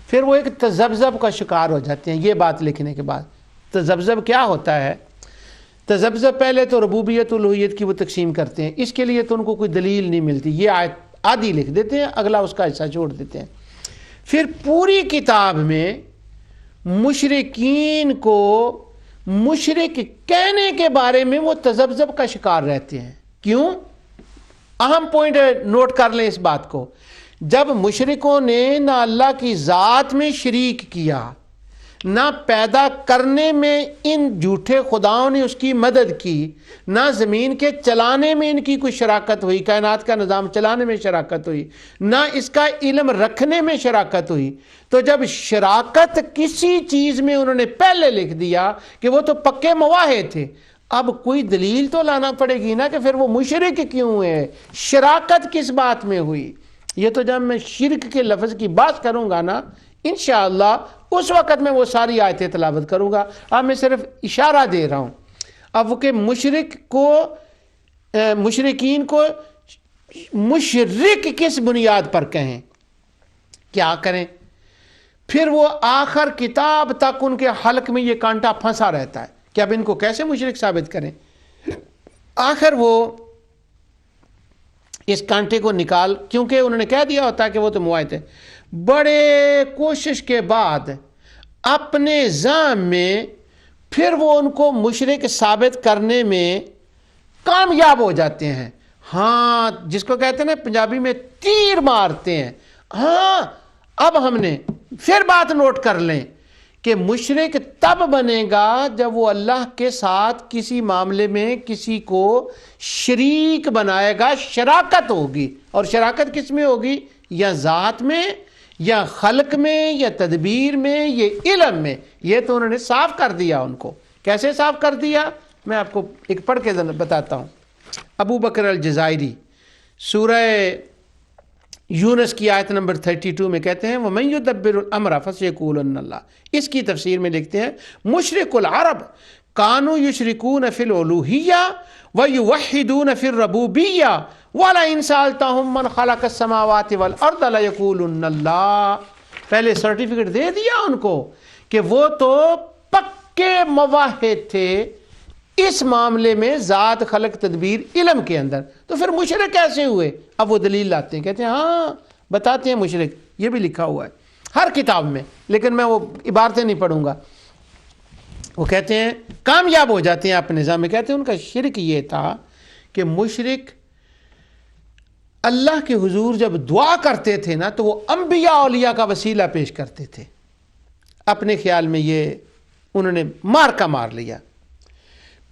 پھر وہ ایک تذبذب کا شکار ہو جاتے ہیں یہ بات لکھنے کے بعد۔ تذبذب کیا ہوتا ہے؟ تذبذب پہلے تو ربوبیت الوہیت کی وہ تقسیم کرتے ہیں، اس کے لیے تو ان کو کوئی دلیل نہیں ملتی، یہ آیت آدھی لکھ دیتے ہیں، اگلا اس کا حصہ چھوڑ دیتے ہیں۔ پھر پوری کتاب میں مشرکین کو مشرک کہنے کے بارے میں وہ تذبذب کا شکار رہتے ہیں۔ کیوں؟ اہم پوائنٹ نوٹ کر لیں اس بات کو۔ جب مشرکوں نے نہ اللہ کی ذات میں شریک کیا، نہ پیدا کرنے میں ان جھوٹے خداؤں نے اس کی مدد کی، نہ زمین کے چلانے میں ان کی کوئی شراکت ہوئی، کائنات کا نظام چلانے میں شراکت ہوئی، نہ اس کا علم رکھنے میں شراکت ہوئی، تو جب شراکت کسی چیز میں انہوں نے پہلے لکھ دیا کہ وہ تو پکے مواحد تھے، اب کوئی دلیل تو لانا پڑے گی نا کہ پھر وہ مشرک کیوں ہے، شراکت کس بات میں ہوئی۔ یہ تو جب میں شرک کے لفظ کی بات کروں گا نا انشاءاللہ اس وقت میں وہ ساری آیتیں تلاوت کروں گا، اب میں صرف اشارہ دے رہا ہوں۔ اب وہ کہ مشرکین کو مشرک کس بنیاد پر کہیں، کیا کریں؟ پھر وہ آخر کتاب تک ان کے حلق میں یہ کانٹا پھنسا رہتا ہے کہ اب ان کو کیسے مشرک ثابت کریں۔ آخر وہ اس کانٹے کو نکال، کیونکہ انہوں نے کہہ دیا ہوتا ہے کہ وہ تو معاہد ہے، بڑے کوشش کے بعد اپنے ذہن میں پھر وہ ان کو مشرک ثابت کرنے میں کامیاب ہو جاتے ہیں۔ ہاں، جس کو کہتے ہیں نا پنجابی میں تیر مارتے ہیں۔ ہاں، اب ہم نے پھر بات نوٹ کر لیں کہ مشرک تب بنے گا جب وہ اللہ کے ساتھ کسی معاملے میں کسی کو شریک بنائے گا، شراکت ہوگی۔ اور شراکت کس میں ہوگی؟ یا ذات میں، یا خلق میں، یا تدبیر میں، یا علم میں۔ یہ تو انہوں نے صاف کر دیا ان کو۔ کیسے صاف کر دیا؟ میں آپ کو ایک پڑھ کے بتاتا ہوں۔ ابو بکر الجزائری سورہ یونس کی آیت نمبر 32 میں کہتے ہیں وَمَن يُدَبِّرُ الْأَمْرَ فَسَيَقُولُنَّ اللَّهُ۔ اس کی تفسیر میں لکھتے ہیں مشرک العرب كانوا يشركون في الألوهية ويوحدون في الربوبية وَلَئِن سَأَلْتَهُم مَّنْ خَلَقَ السَّمَاوَاتِ وَالْأَرْضَ لَيَقُولُنَّ اللَّهُ۔ پہلے سرٹیفکیٹ دے دیا ان کو کہ وہ تو پکے موحد تھے اس معاملے میں، ذات، خلق، تدبیر، علم کے اندر، تو پھر مشرک کیسے ہوئے؟ اب وہ دلیل لاتے ہیں، کہتے ہیں ہاں بتاتے ہیں مشرک، یہ بھی لکھا ہوا ہے ہر کتاب میں، لیکن میں وہ عبارتیں نہیں پڑھوں گا۔ وہ کہتے ہیں کامیاب ہو جاتے ہیں اپنے نظام میں، کہتے ہیں ان کا شرک یہ تھا کہ مشرک اللہ کے حضور جب دعا کرتے تھے نا تو وہ انبیاء اولیاء کا وسیلہ پیش کرتے تھے۔ اپنے خیال میں یہ انہوں نے مار لیا۔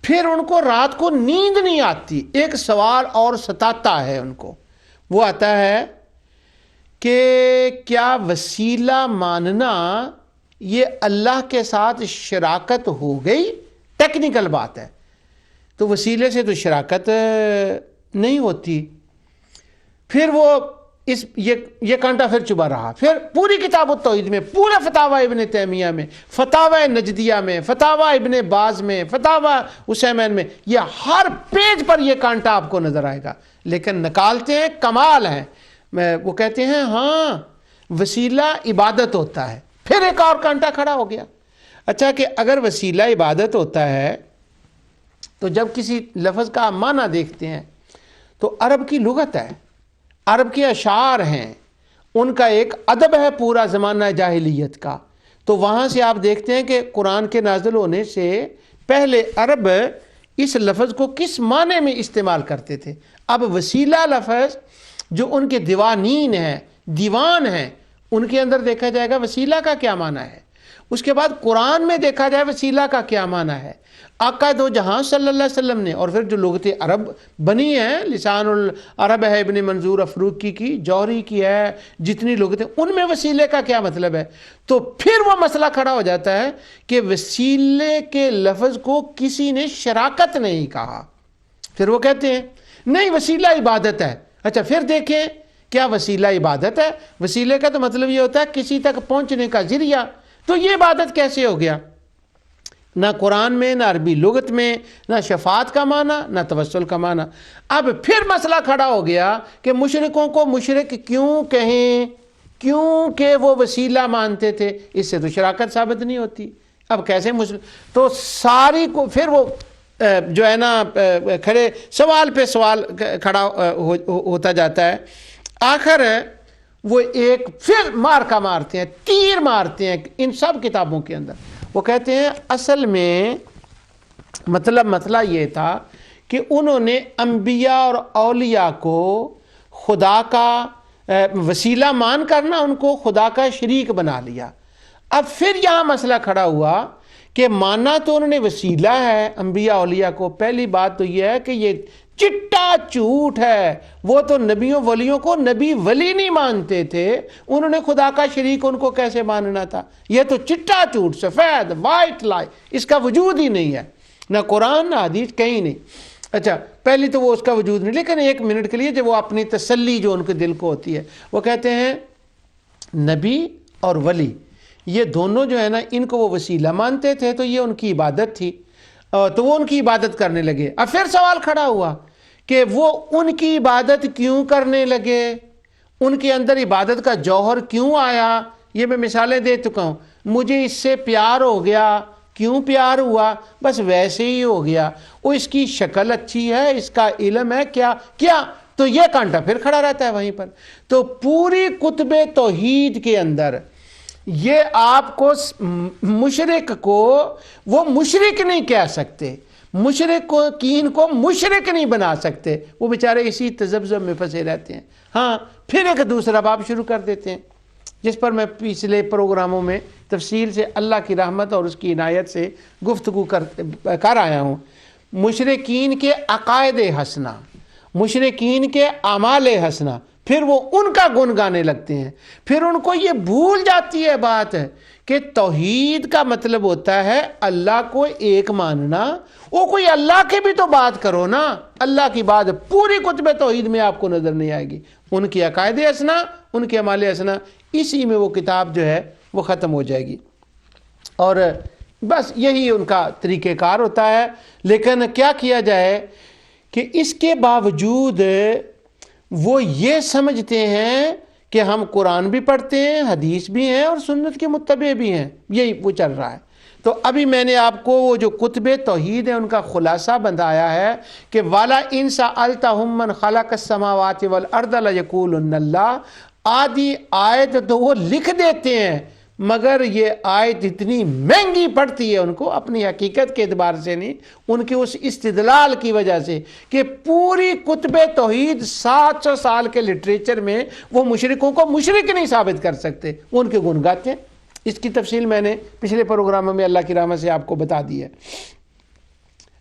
پھر ان کو رات کو نیند نہیں آتی، ایک سوال اور ستاتا ہے ان کو، وہ آتا ہے کہ کیا وسیلہ ماننا یہ اللہ کے ساتھ شراکت ہو گئی؟ ٹیکنیکل بات ہے، تو وسیلے سے تو شراکت نہیں ہوتی۔ پھر وہ یہ کانٹا پھر چبا رہا، پھر پوری کتاب التوحید میں، پورا فتاوی ابن تیمیہ میں، فتاوی نجدیہ میں، فتاوی ابن باز میں، فتاوی عثیمین میں، یہ ہر پیج پر یہ کانٹا آپ کو نظر آئے گا، لیکن نکالتے ہیں کمال ہیں۔ وہ کہتے ہیں ہاں وسیلہ عبادت ہوتا ہے۔ پھر ایک اور کانٹا کھڑا ہو گیا، اچھا کہ اگر وسیلہ عبادت ہوتا ہے تو جب کسی لفظ کا معنی دیکھتے ہیں تو عرب کی لغت ہے، عرب کے اشعار ہیں، ان کا ایک ادب ہے پورا زمانہ جاہلیت کا، تو وہاں سے آپ دیکھتے ہیں کہ قرآن کے نازل ہونے سے پہلے عرب اس لفظ کو کس معنی میں استعمال کرتے تھے۔ اب وسیلہ لفظ جو ان کے دیوانین ہیں، دیوان ہیں، ان کے اندر دیکھا جائے گا وسیلہ کا کیا معنی ہے، اس کے بعد قرآن میں دیکھا جائے وسیلہ کا کیا معنی ہے۔ آقا دو جہاں صلی اللہ علیہ وسلم نے، اور پھر جو لغت عرب بنی ہیں، لسان العرب ہے ابن منظور افروقی کی، جوہری کی ہے، جتنی لغتیں، ان میں وسیلے کا کیا مطلب ہے۔ تو پھر وہ مسئلہ کھڑا ہو جاتا ہے کہ وسیلے کے لفظ کو کسی نے شراکت نہیں کہا، پھر وہ کہتے ہیں نہیں وسیلہ عبادت ہے۔ اچھا پھر دیکھیں کیا وسیلہ عبادت ہے؟ وسیلے کا تو مطلب یہ ہوتا ہے کسی تک پہنچنے کا ذریعہ، تو یہ عبادت کیسے ہو گیا؟ نہ قرآن میں، نہ عربی لغت میں، نہ شفاعت کا معنی، نہ توسل کا معنی۔ اب پھر مسئلہ کھڑا ہو گیا کہ مشرکوں کو مشرک کیوں کہیں؟ کیونکہ وہ وسیلہ مانتے تھے، اس سے تو شراکت ثابت نہیں ہوتی۔ اب کیسے تو ساری کو پھر وہ جو ہے نا کھڑے سوال پہ سوال کھڑا ہوتا جاتا ہے۔ آخر وہ ایک پھر مارتے ہیں، تیر مارتے ہیں ان سب کتابوں کے اندر۔ وہ کہتے ہیں اصل میں مسئلہ یہ تھا کہ انہوں نے انبیاء اور اولیاء کو خدا کا وسیلہ مان کرنا، ان کو خدا کا شریک بنا لیا۔ اب پھر یہاں مسئلہ کھڑا ہوا کہ ماننا تو انہوں نے وسیلہ ہے انبیاء اولیاء کو، پہلی بات تو یہ ہے کہ یہ چٹا جھوٹ ہے، وہ تو نبیوں ولیوں کو نبی ولی نہیں مانتے تھے، انہوں نے خدا کا شریک ان کو کیسے ماننا تھا؟ یہ تو چٹا جھوٹ، سفید وائٹ لائی، اس کا وجود ہی نہیں ہے۔ نہ قرآن نہ حدیث، کہیں نہیں۔ اچھا، پہلی تو وہ اس کا وجود نہیں، لیکن 1 منٹ کے لیے جب وہ اپنی تسلی جو ان کے دل کو ہوتی ہے، وہ کہتے ہیں نبی اور ولی یہ دونوں جو ہے نا، ان کو وہ وسیلہ مانتے تھے، تو یہ ان کی عبادت تھی، تو وہ ان کی عبادت کرنے لگے۔ اب پھر سوال کھڑا ہوا کہ وہ ان کی عبادت کیوں کرنے لگے، ان کے اندر عبادت کا جوہر کیوں آیا؟ یہ میں مثالیں دے چکا ہوں۔ مجھے اس سے پیار ہو گیا، کیوں پیار ہوا؟ بس ویسے ہی ہو گیا، وہ اس کی شکل اچھی ہے، اس کا علم ہے، کیا تو یہ کانٹا پھر کھڑا رہتا ہے وہیں پر۔ تو پوری کتب توحید کے اندر یہ آپ کو مشرک کو وہ مشرک نہیں کہہ سکتے، مشرکین کو مشرک نہیں بنا سکتے، وہ بیچارے اسی تذبذب میں پھنسے رہتے ہیں۔ ہاں، پھر ایک دوسرا باب شروع کر دیتے ہیں، جس پر میں پچھلے پروگراموں میں تفصیل سے اللہ کی رحمت اور اس کی عنایت سے گفتگو کر آیا ہوں۔ مشرکین کے عقائد حسنہ، مشرکین کے اعمال حسنہ، پھر وہ ان کا گن گانے لگتے ہیں۔ پھر ان کو یہ بھول جاتی ہے بات کہ توحید کا مطلب ہوتا ہے اللہ کو ایک ماننا۔ وہ کوئی اللہ کی بھی تو بات کرو نا، اللہ کی بات پوری کتب توحید میں آپ کو نظر نہیں آئے گی۔ ان کی عقائد حسنہ، ان کے اعمال حسنہ، اسی میں وہ کتاب جو ہے وہ ختم ہو جائے گی، اور بس یہی ان کا طریقہ کار ہوتا ہے۔ لیکن کیا کیا جائے کہ اس کے باوجود وہ یہ سمجھتے ہیں کہ ہم قرآن بھی پڑھتے ہیں، حدیث بھی ہیں، اور سنت کے متبع بھی ہیں، یہی وہ چل رہا ہے۔ تو ابھی میں نے آپ کو وہ جو کتب توحید ہیں ان کا خلاصہ بتایا ہے کہ وَلَا إِن سَأَلْتَهُم مَّنْ خَلَقَ السَّمَاوَاتِ وَالْأَرْضَ لَيَقُولُنَّ اللَّهُ۔ آدھی آیت تو وہ لکھ دیتے ہیں، مگر یہ آیت اتنی مہنگی پڑتی ہے ان کو، اپنی حقیقت کے اعتبار سے نہیں، ان کے اس استدلال کی وجہ سے کہ پوری کتب توحید 700 سال کے لٹریچر میں وہ مشرکوں کو مشرک نہیں ثابت کر سکتے، وہ ان کے گن گاتے ہیں۔ اس کی تفصیل میں نے پچھلے پروگراموں میں اللہ کی رحمت سے آپ کو بتا دی ہے۔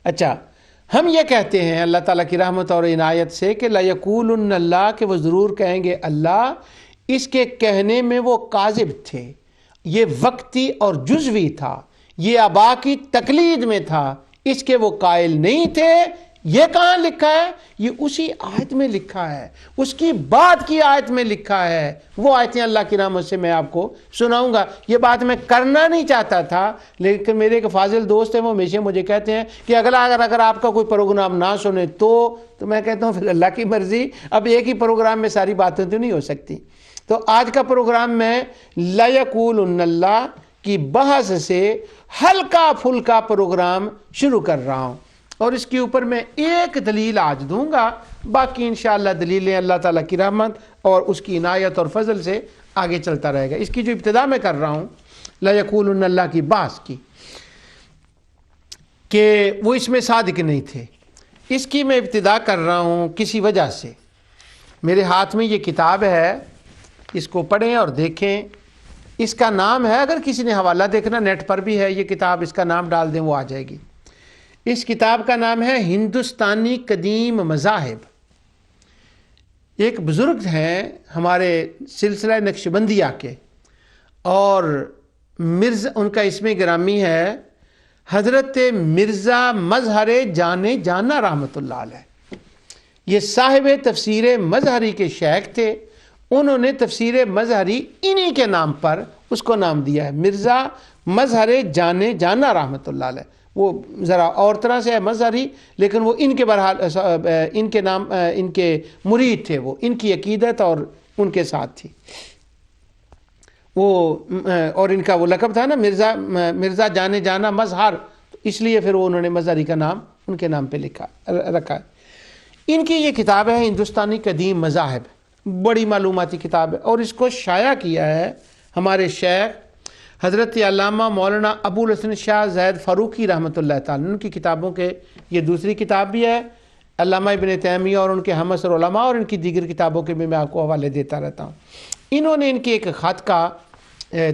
اچھا، ہم یہ کہتے ہیں اللہ تعالیٰ کی رحمت اور عنایت سے کہ لَيَقُولُنَّ اللَّهُ، کہ وہ ضرور کہیں گے اللہ۔ اس کے کہنے میں وہ کاذب تھے، یہ وقتی اور جزوی تھا، یہ آبا کی تقلید میں تھا، اس کے وہ قائل نہیں تھے۔ یہ کہاں لکھا ہے؟ یہ اسی آیت میں لکھا ہے، اس کی بعد کی آیت میں لکھا ہے۔ وہ آیتیں اللہ کی رحمت سے میں آپ کو سناؤں گا۔ یہ بات میں کرنا نہیں چاہتا تھا، لیکن میرے ایک فاضل دوست ہیں، وہ ہمیشہ مجھے کہتے ہیں کہ اگر آپ کا کوئی پروگرام نہ سنے تو میں کہتا ہوں پھر اللہ کی مرضی، اب ایک ہی پروگرام میں ساری باتیں تو نہیں ہو سکتی۔ تو آج کا پروگرام میں لَيَقُولُنَّ اللَّهُ کی بحث سے ہلکا پھلکا پروگرام شروع کر رہا ہوں، اور اس کے اوپر میں ایک دلیل آج دوں گا، باقی انشاءاللہ دلیلیں اللہ تعالیٰ کی رحمت اور اس کی عنایت اور فضل سے آگے چلتا رہے گا۔ اس کی جو ابتدا میں کر رہا ہوں لَيَقُولُنَّ اللَّهُ کی بحث کی، کہ وہ اس میں صادق نہیں تھے، اس کی میں ابتدا کر رہا ہوں کسی وجہ سے۔ میرے ہاتھ میں یہ کتاب ہے، اس کو پڑھیں اور دیکھیں۔ اس کا نام ہے، اگر کسی نے حوالہ دیکھنا نیٹ پر بھی ہے یہ کتاب، اس کا نام ڈال دیں وہ آ جائے گی۔ اس کتاب کا نام ہے ہندوستانی قدیم مذاہب۔ ایک بزرگ ہیں ہمارے سلسلہ نقشبندیہ کے، اور ان کا اسم گرامی ہے حضرت مرزا مظہر جانا رحمۃ اللہ علیہ۔ یہ صاحب تفسیر مظہری کے شیخ تھے، انہوں نے تفسیر مظہری انہی کے نام پر اس کو نام دیا ہے، مرزا مظہر جانا رحمۃ اللہ علیہ۔ وہ ذرا اور طرح سے ہے مظہری، لیکن وہ ان کے بہرحال ان کے نام ان کے مرید تھے، وہ ان کی عقیدت اور ان کے ساتھ تھی وہ، اور ان کا وہ لقب تھا نا مرزا جانا مظہر، اس لیے پھر وہ انہوں نے مظہری کا نام ان کے نام پہ رکھا ہے۔ ان کی یہ کتاب ہے ہندوستانی قدیم مذاہب، بڑی معلوماتی کتاب ہے، اور اس کو شائع کیا ہے ہمارے شیخ حضرت علامہ مولانا ابو الحسن شاہ زید فاروقی رحمۃ اللہ تعالیٰ۔ ان کی کتابوں کے یہ دوسری کتاب بھی ہے، علامہ ابن تیمیہ اور ان کے ہمعصر علماء اور ان کی دیگر کتابوں کے بھی میں آپ کو حوالے دیتا رہتا ہوں۔ انہوں نے ان کے ایک خط کا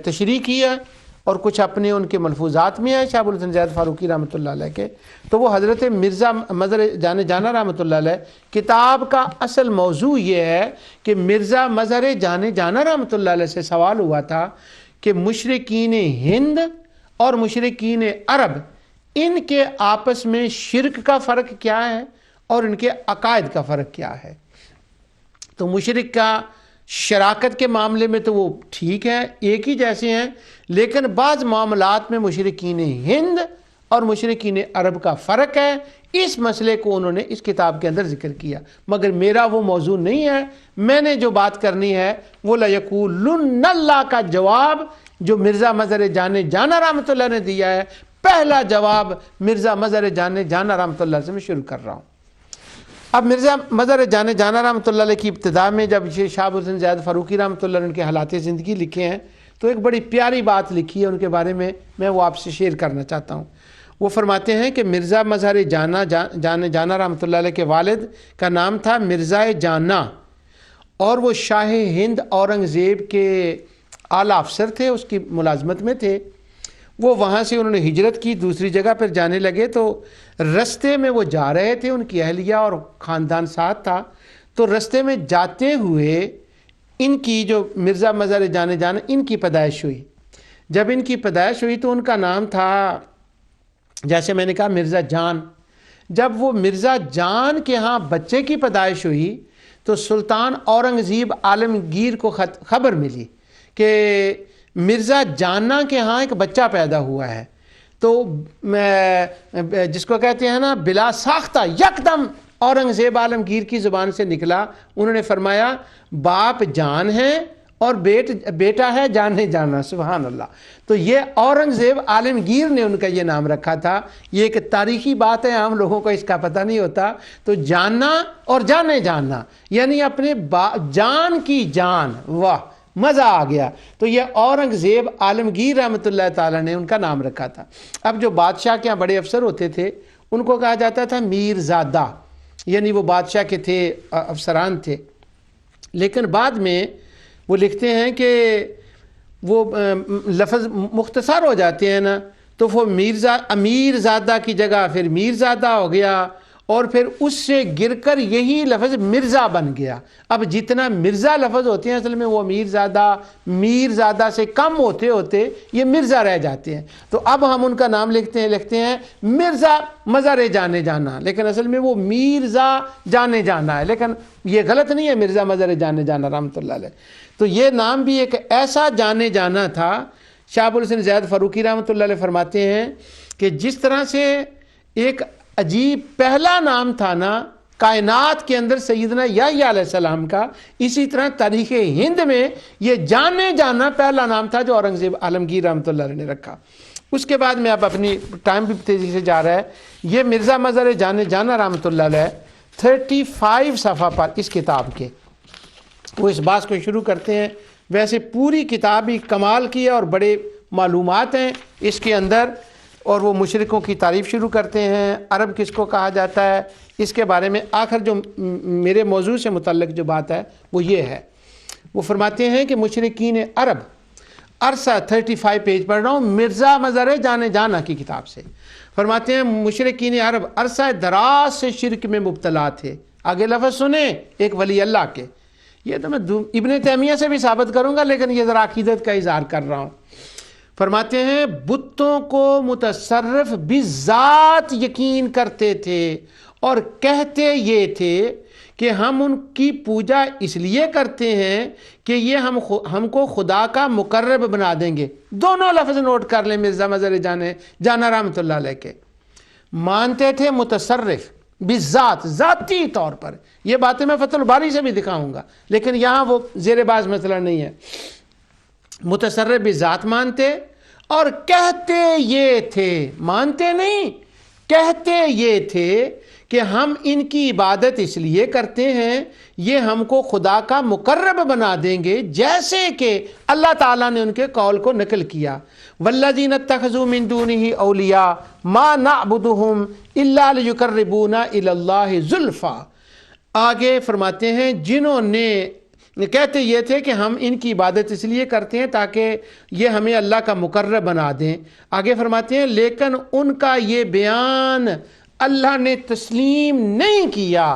تشریح کیا، اور کچھ اپنے ان کے ملفوظات میں ہیں شاہ ابو الحسن زید فاروقی رحمۃ اللہ علیہ کے۔ تو وہ حضرت مرزا مظہر جانا رحمۃ اللہ علیہ، کتاب کا اصل موضوع یہ ہے کہ مرزا مظہر جانا رحمۃ اللہ علیہ سے سوال ہوا تھا کہ مشرکین ہند اور مشرکین عرب ان کے آپس میں شرک کا فرق کیا ہے اور ان کے عقائد کا فرق کیا ہے۔ تو مشرک کا شراکت کے معاملے میں تو وہ ٹھیک ہے، ایک ہی جیسے ہیں، لیکن بعض معاملات میں مشرکین ہند اور مشرکین عرب کا فرق ہے۔ اس مسئلے کو انہوں نے اس کتاب کے اندر ذکر کیا، مگر میرا وہ موضوع نہیں ہے۔ میں نے جو بات کرنی ہے وہ لَيَقُولُنَّ اللہ کا جواب جو مرزا مظہر جان جانا رحمۃ اللہ نے دیا ہے، پہلا جواب مرزا مظہر جان جانا رحمۃ اللہ سے میں شروع کر رہا ہوں۔ اب مرزا مظہر جان جانا رحمۃ اللہ علیہ کی ابتدا میں جب شہاب الحسن زیاد فاروقی رحمۃ اللہ علیہ ان کے حالات زندگی لکھے ہیں تو ایک بڑی پیاری بات لکھی ہے ان کے بارے میں وہ آپ سے شیئر کرنا چاہتا ہوں۔ وہ فرماتے ہیں کہ مرزا مظہر جانا رحمۃ اللہ علیہ کے والد کا نام تھا مرزا جانا، اور وہ شاہ ہند اورنگزیب کے اعلیٰ افسر تھے، اس کی ملازمت میں تھے۔ وہ وہاں سے انہوں نے ہجرت کی، دوسری جگہ پر جانے لگے، تو رستے میں وہ جا رہے تھے، ان کی اہلیہ اور خاندان ساتھ تھا۔ تو رستے میں جاتے ہوئے ان کی جو مرزا مظہر جانا ان کی پیدائش ہوئی۔ جب ان کی پیدائش ہوئی تو ان کا نام تھا، جیسے میں نے کہا، مرزا جان۔ جب وہ مرزا جان کے ہاں بچے کی پیدائش ہوئی تو سلطان اورنگزیب عالمگیر کو خبر ملی کہ مرزا جانا کے ہاں ایک بچہ پیدا ہوا ہے۔ تو جس کو کہتے ہیں نا بلا ساختہ یکدم اورنگزیب عالمگیر کی زبان سے نکلا، انہوں نے فرمایا باپ جان ہے اور بیٹا ہے جانے جانا۔ سبحان اللہ۔ تو یہ اورنگزیب عالمگیر نے ان کا یہ نام رکھا تھا۔ یہ ایک تاریخی بات ہے، عام لوگوں کو اس کا پتہ نہیں ہوتا۔ تو جاننا اور جانے جانا یعنی اپنے جان کی جان، واہ مزہ آ گیا۔ تو یہ اورنگزیب عالمگیر رحمۃ اللہ تعالیٰ نے ان کا نام رکھا تھا۔ اب جو بادشاہ کے یہاں بڑے افسر ہوتے تھے ان کو کہا جاتا تھا میر زادہ، یعنی وہ بادشاہ کے تھے، افسران تھے۔ لیکن بعد میں وہ لکھتے ہیں کہ وہ لفظ مختصر ہو جاتے ہیں نا، تو وہ امیر زادہ کی جگہ پھر میر زادہ ہو گیا، اور پھر اس سے گر کر یہی لفظ مرزا بن گیا۔ اب جتنا مرزا لفظ ہوتے ہیں اصل میں وہ میر زادہ سے کم ہوتے ہوتے یہ مرزا رہ جاتے ہیں۔ تو اب ہم ان کا نام لکھتے ہیں مرزا مظہر جانے جانا، لیکن اصل میں وہ مرزا جانے جانا ہے، لیکن یہ غلط نہیں ہے، مرزا مظہر جانے جانا رحمۃ اللہ علیہ۔ تو یہ نام بھی ایک ایسا جانے جانا تھا۔ شہاب الحسن زیاد فاروقی رحمۃ اللہ علیہ فرماتے ہیں کہ جس طرح سے ایک عجیب پہلا نام تھا نا کائنات کے اندر سیدنا یحییٰ علیہ السلام کا، اسی طرح تاریخ ہند میں یہ جانے جانا پہلا نام تھا جو اورنگزیب عالمگیر رحمۃ اللہ علیہ نے رکھا۔ اس کے بعد میں اب اپنی ٹائم بھی تیزی سے جا رہا ہے، یہ مرزا مظہر جانے جانا رحمۃ اللہ علیہ 35 صفحہ پر اس کتاب کے وہ اس بات کو شروع کرتے ہیں۔ ویسے پوری کتاب ہی کمال کی ہے اور بڑے معلومات ہیں اس کے اندر، اور وہ مشرکوں کی تعریف شروع کرتے ہیں، عرب کس کو کہا جاتا ہے اس کے بارے میں۔ آخر جو میرے موضوع سے متعلق جو بات ہے وہ یہ ہے، وہ فرماتے ہیں کہ مشرکین عرب، عرصہ 35 پیج پڑھ رہا ہوں مرزا مظہر جانے جانا کی کتاب سے، فرماتے ہیں مشرکین عرب عرصہ دراز سے شرک میں مبتلا تھے۔ آگے لفظ سنیں ایک ولی اللہ کے، یہ تو میں ابن تیمیہ سے بھی ثابت کروں گا لیکن یہ ذرا عقیدت کا اظہار کر رہا ہوں۔ فرماتے ہیں بتوں کو متصرف بذات یقین کرتے تھے اور کہتے یہ تھے کہ ہم ان کی پوجا اس لیے کرتے ہیں کہ یہ ہم کو خدا کا مقرب بنا دیں گے۔ دونوں لفظ نوٹ کر لیں مرزا مظہر جانا رحمۃ اللہ علیہ کے۔ مانتے تھے متصرف بذات، ذاتی طور پر، یہ باتیں میں فتح الباری سے بھی دکھاؤں گا لیکن یہاں وہ زیر باز مسئلہ نہیں ہے۔ متصرف بذات مانتے اور کہتے یہ تھے، مانتے نہیں، کہتے یہ تھے کہ ہم ان کی عبادت اس لیے کرتے ہیں یہ ہم کو خدا کا مقرب بنا دیں گے، جیسے کہ اللہ تعالیٰ نے ان کے قول کو نقل کیا، والذین اتخذوا من دونہ اولیاء ما نعبدہم الا لیقربونا الی اللہ زلفی۔ آگے فرماتے ہیں جنہوں نے کہتے یہ تھے کہ ہم ان کی عبادت اس لیے کرتے ہیں تاکہ یہ ہمیں اللہ کا مقرب بنا دیں۔ آگے فرماتے ہیں لیکن ان کا یہ بیان اللہ نے تسلیم نہیں کیا،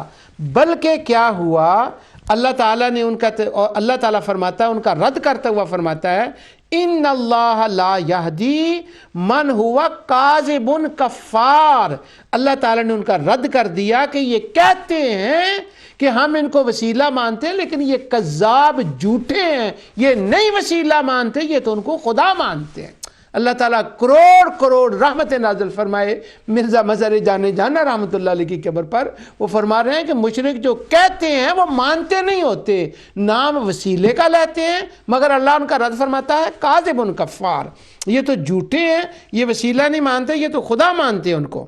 بلکہ کیا ہوا، اللہ تعالیٰ نے اللہ تعالیٰ فرماتا ہے، ان کا رد کرتا ہوا فرماتا ہے ان اللہ لا یہدی من ہوا کاذب کفار۔ اللہ تعالیٰ نے ان کا رد کر دیا کہ یہ کہتے ہیں کہ ہم ان کو وسیلہ مانتے ہیں، لیکن یہ کذاب جھوٹے ہیں، یہ نہیں وسیلہ مانتے، یہ تو ان کو خدا مانتے ہیں۔ اللہ تعالیٰ کروڑ کروڑ رحمت نازل فرمائے مرزا مظہر جان جانا رحمۃ اللہ علیہ کی قبر پر۔ وہ فرما رہے ہیں کہ مشرک جو کہتے ہیں وہ مانتے نہیں ہوتے، نام وسیلے کا لیتے ہیں، مگر اللہ ان کا رد فرماتا ہے کاذب کفار، یہ تو جھوٹے ہیں، یہ وسیلہ نہیں مانتے، یہ تو خدا مانتے ہیں ان کو۔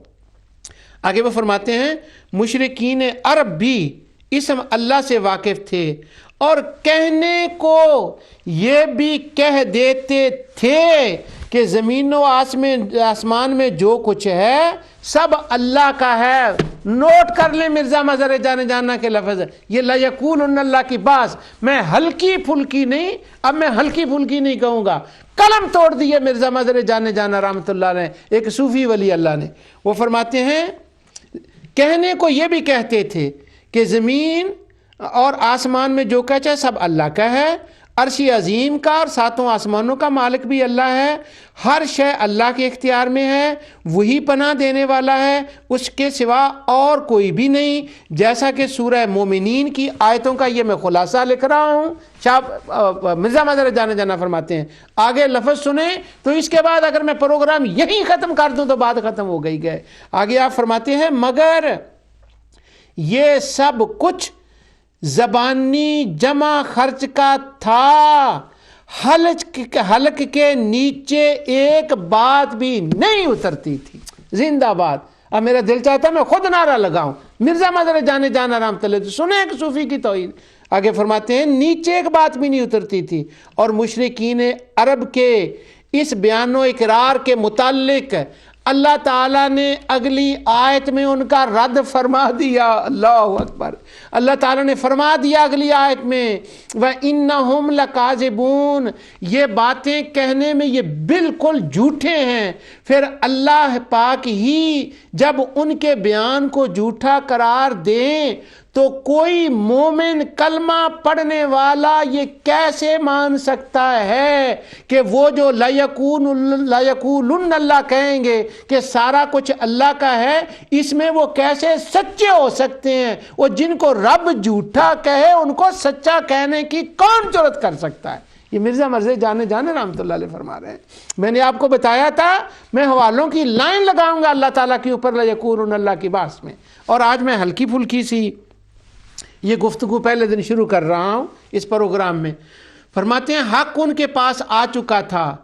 آگے وہ فرماتے ہیں مشرکین عرب بھی اسم اللہ سے واقف تھے اور کہنے کو یہ بھی کہہ دیتے تھے کہ زمین و آسمان میں جو کچھ ہے سب اللہ کا ہے۔ نوٹ کر لیں مرزا مظہر جان جانا کے لفظ، یہ لیقولن اللہ کی بات، میں ہلکی پھلکی نہیں، اب میں ہلکی پھلکی نہیں کہوں گا، قلم توڑ دیے مرزا مظہر جان جانا رحمۃ اللہ نے، ایک صوفی ولی اللہ نے۔ وہ فرماتے ہیں کہنے کو یہ بھی کہتے تھے کہ زمین اور آسمان میں جو کچھ ہے سب اللہ کا ہے، عرش عظیم کا اور ساتوں آسمانوں کا مالک بھی اللہ ہے، ہر شے اللہ کے اختیار میں ہے، وہی پناہ دینے والا ہے، اس کے سوا اور کوئی بھی نہیں، جیسا کہ سورہ مومنین کی آیتوں کا یہ میں خلاصہ لکھ رہا ہوں۔ مرزا مظہر جان جانا فرماتے ہیں، آگے لفظ سنیں تو اس کے بعد اگر میں پروگرام یہیں ختم کر دوں تو بات ختم ہو گئی۔ آگے آپ فرماتے ہیں مگر یہ سب کچھ زبانی جمع خرچ کا تھا، حلق کے نیچے ایک بات بھی نہیں اترتی تھی۔ زندہ باد۔ اب میرا دل چاہتا ہے میں خود نعرہ لگاؤں، مرزا مظہر جانا رحمۃ اللہ سنیں ایک صوفی کی توحید۔ آگے فرماتے ہیں نیچے ایک بات بھی نہیں اترتی تھی، اور مشرکین عرب کے اس بیان و اقرار کے متعلق اللہ تعالیٰ نے اگلی آیت میں ان کا رد فرما دیا۔ اللہ اکبر، اللہ تعالیٰ نے فرما دیا اگلی آیت میں وَإِنَّهُمْ لَكَاذِبُونَ، یہ باتیں کہنے میں یہ بالکل جھوٹے ہیں۔ پھر اللہ پاک ہی جب ان کے بیان کو جھوٹا قرار دیں تو کوئی مومن کلمہ پڑھنے والا یہ کیسے مان سکتا ہے کہ وہ جو لَيَقُولُنَّ اللہ کہیں گے کہ سارا کچھ اللہ کا ہے، اس میں وہ کیسے سچے ہو سکتے ہیں؟ وہ جن کو رب جھوٹا کہے ان کو سچا کہنے کی کون جرات کر سکتا ہے؟ یہ مرزا مظہر جان رحمۃ اللہ علیہ فرما رہے ہیں۔ میں نے آپ کو بتایا تھا میں حوالوں کی لائن لگاؤں گا اللہ تعالیٰ کے اوپر لَيَقُولُنَّ اللہ کی بات میں، اور آج میں ہلکی پھلکی سی یہ گفتگو پہلے دن شروع کر رہا ہوں اس پروگرام میں۔ فرماتے ہیں حق ان کے پاس آ چکا تھا،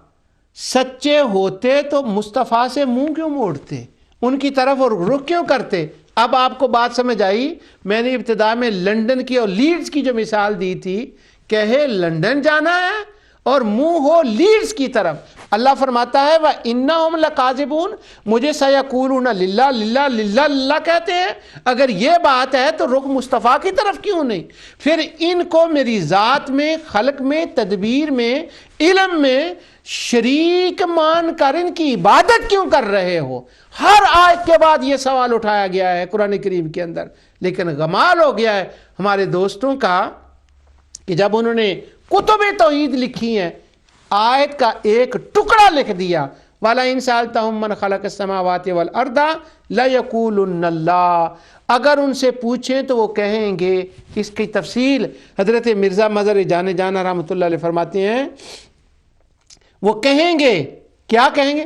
سچے ہوتے تو مصطفیٰ سے منہ کیوں موڑتے، ان کی طرف رخ کیوں کرتے؟ اب آپ کو بات سمجھ آئی۔ میں نے ابتدا میں لندن کی اور لیڈز کی جو مثال دی تھی، کہے لندن جانا ہے اور منہ ہو لیڈز کی طرف۔ اللہ فرماتا ہے وَإِنَّهُمْ لَكَاذِبُونَ، مجھے سَيَقُولُونَ لِلَّهِ لِلَّهِ لِلَّهِ لِلَّهِ کہتے ہیں، اگر یہ بات ہے تو رخ مصطفیٰ کی طرف کیوں نہیں؟ پھر ان کو میری ذات میں، خلق میں، تدبیر میں، علم میں شریک مان کر ان کی عبادت کیوں کر رہے ہو؟ ہر آیت کے بعد یہ سوال اٹھایا گیا ہے قرآن کریم کے اندر، لیکن غمال ہو گیا ہے ہمارے دوستوں کا کہ جب انہوں نے کتب توحید لکھی ہیں، آیت کا ایک ٹکڑا لکھ دیا وَلَئِن سَأَلْتَهُم مَّنْ خَلَقَ السَّمَاوَاتِ وَالْأَرْضَ لَيَقُولُنَّ اللَّهُ، اگر ان سے پوچھیں تو وہ کہیں گے۔ اس کی تفصیل حضرت مرزا مظہر جانا رحمۃ اللہ علیہ فرماتے ہیں، وہ کہیں گے، کیا کہیں گے؟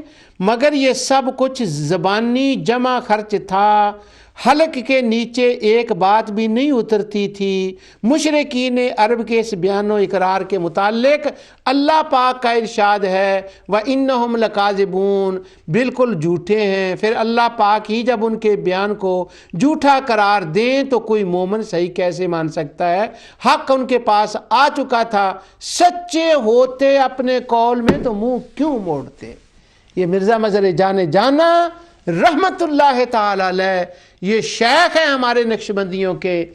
مگر یہ سب کچھ زبانی جمع خرچ تھا، حلق کے نیچے ایک بات بھی نہیں اترتی تھی۔ مشرکین عرب کے اس بیان و اقرار کے متعلق اللہ پاک کا ارشاد ہے وَإِنَّهُمْ لَكَاذِبُونَ، بالکل جھوٹے ہیں۔ پھر اللہ پاک ہی جب ان کے بیان کو جھوٹا قرار دیں تو کوئی مومن صحیح کیسے مان سکتا ہے؟ حق ان کے پاس آ چکا تھا، سچے ہوتے اپنے قول میں تو منہ کیوں موڑتے؟ یہ مرزا مظہر جانا رحمت اللہ تعالی علیہ، یہ شیخ ہیں ہمارے نقشبندیوں کے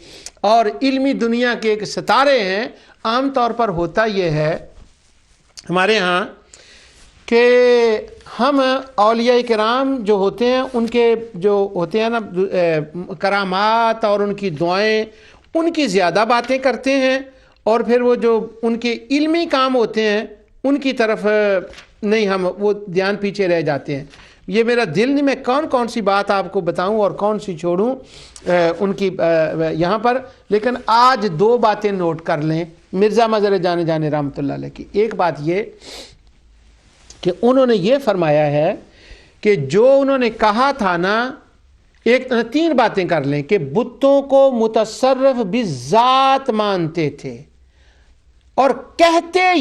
اور علمی دنیا کے ایک ستارے ہیں۔ عام طور پر ہوتا یہ ہے ہمارے ہاں کہ ہم اولیاء کرام جو ہوتے ہیں ان کے جو ہوتے ہیں نا کرامات اور ان کی دعائیں، ان کی زیادہ باتیں کرتے ہیں اور پھر وہ جو ان کے علمی کام ہوتے ہیں ان کی طرف نہیں، ہم وہ دھیان پیچھے رہ جاتے ہیں۔ یہ میرا دل نہیں، میں کون کون سی بات آپ کو بتاؤں اور کون سی چھوڑوں ان کی یہاں پر، لیکن آج دو باتیں نوٹ کر لیں مرزا مظہر جانے رحمۃ اللہ علیہ کی۔ ایک بات یہ کہ انہوں نے یہ فرمایا ہے کہ جو انہوں نے کہا تھا نا، تین باتیں کر لیں کہ بتوں کو متصرف بذات مانتے تھے اور کہتے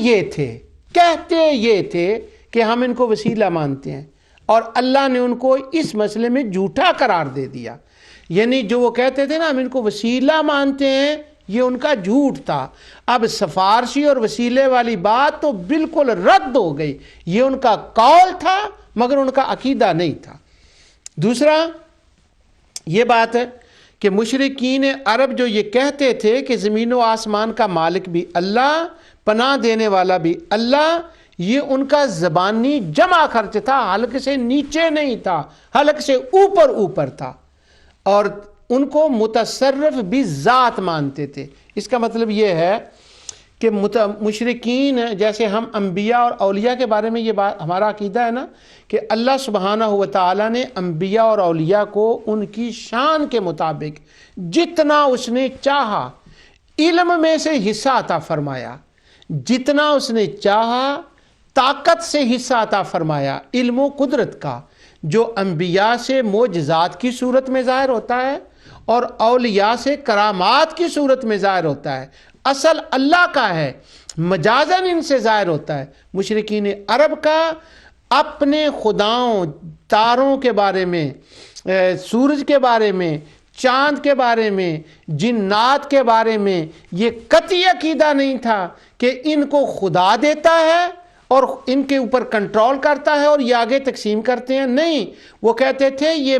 یہ تھے کہ ہم ان کو وسیلہ مانتے ہیں، اور اللہ نے ان کو اس مسئلے میں جھوٹا قرار دے دیا۔ یعنی جو وہ کہتے تھے نا ہم ان کو وسیلہ مانتے ہیں، یہ ان کا جھوٹ تھا۔ اب سفارشی اور وسیلے والی بات تو بالکل رد ہو گئی، یہ ان کا قول تھا مگر ان کا عقیدہ نہیں تھا۔ دوسرا یہ بات ہے کہ مشرکین عرب جو یہ کہتے تھے کہ زمین و آسمان کا مالک بھی اللہ، پناہ دینے والا بھی اللہ، یہ ان کا زبانی جمع خرچ تھا، حلق سے نیچے نہیں تھا، حلق سے اوپر تھا، اور ان کو متصرف بھی ذات مانتے تھے۔ اس کا مطلب یہ ہے کہ مشرکین جیسے ہم انبیاء اور اولیاء کے بارے میں یہ بات ہمارا عقیدہ ہے نا کہ اللہ سبحانہ و تعالیٰ نے انبیاء اور اولیاء کو ان کی شان کے مطابق جتنا اس نے چاہا علم میں سے حصہ عطا فرمایا، جتنا اس نے چاہا طاقت سے حصہ عطا فرمایا، علم و قدرت کا، جو انبیاء سے معجزات کی صورت میں ظاہر ہوتا ہے اور اولیاء سے کرامات کی صورت میں ظاہر ہوتا ہے، اصل اللہ کا ہے، مجازن ان سے ظاہر ہوتا ہے۔ مشرکین عرب کا اپنے خداؤں، تاروں کے بارے میں، سورج کے بارے میں، چاند کے بارے میں، جنات کے بارے میں یہ قطعی عقیدہ نہیں تھا کہ ان کو خدا دیتا ہے اور ان کے اوپر کنٹرول کرتا ہے اور یہ آگے تقسیم کرتے ہیں، نہیں، وہ کہتے تھے یہ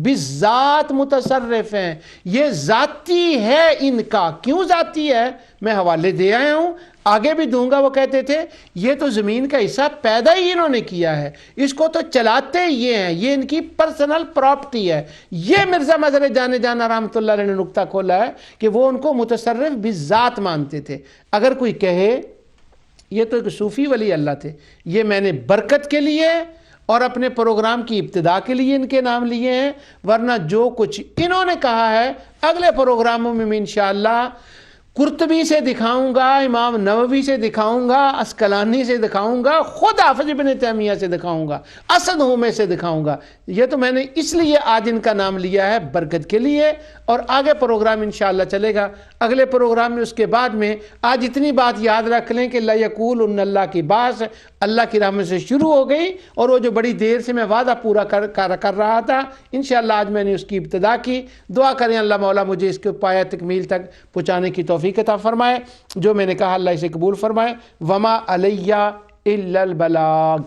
بذات متصرف ہیں، یہ ذاتی ہے ان کا۔ کیوں ذاتی ہے؟ میں حوالے دے آیا ہوں، آگے بھی دوں گا۔ وہ کہتے تھے یہ تو زمین کا حصہ پیدا ہی انہوں نے کیا ہے، اس کو تو چلاتے یہ ہیں، یہ ان کی پرسنل پراپرٹی ہے۔ یہ مرزا مظہر جانا رحمۃ اللہ علیہ نے نقطہ کھولا ہے کہ وہ ان کو متصرف بذات مانتے تھے۔ اگر کوئی کہے یہ تو ایک صوفی ولی اللہ تھے، یہ میں نے برکت کے لیے اور اپنے پروگرام کی ابتدا کے لیے ان کے نام لیے ہیں، ورنہ جو کچھ انہوں نے کہا ہے اگلے پروگراموں میں انشاءاللہ قرطبی سے دکھاؤں گا، امام نووی سے دکھاؤں گا، عسقلانی سے دکھاؤں گا، خود حافظ ابن تیمیہ سے دکھاؤں گا، اسد ہومے سے دکھاؤں گا۔ یہ تو میں نے اس لیے آج ان کا نام لیا ہے برکت کے لیے، اور آگے پروگرام انشاءاللہ چلے گا اگلے پروگرام میں۔ اس کے بعد میں آج اتنی بات یاد رکھ لیں کہ لَيَقُولُنَّ اللہ کی باس اللہ کی رحمت سے شروع ہو گئی، اور وہ جو بڑی دیر سے میں وعدہ پورا کر رہا تھا انشاءاللہ آج میں نے اس کی ابتدا کی۔ دعا کریں اللہ مولا مجھے اس کے پایہ تکمیل تک پہنچانے کی توفیق عطا فرمائے، جو میں نے کہا اللہ اسے قبول فرمائے۔ وما علیہ الا البلاغ۔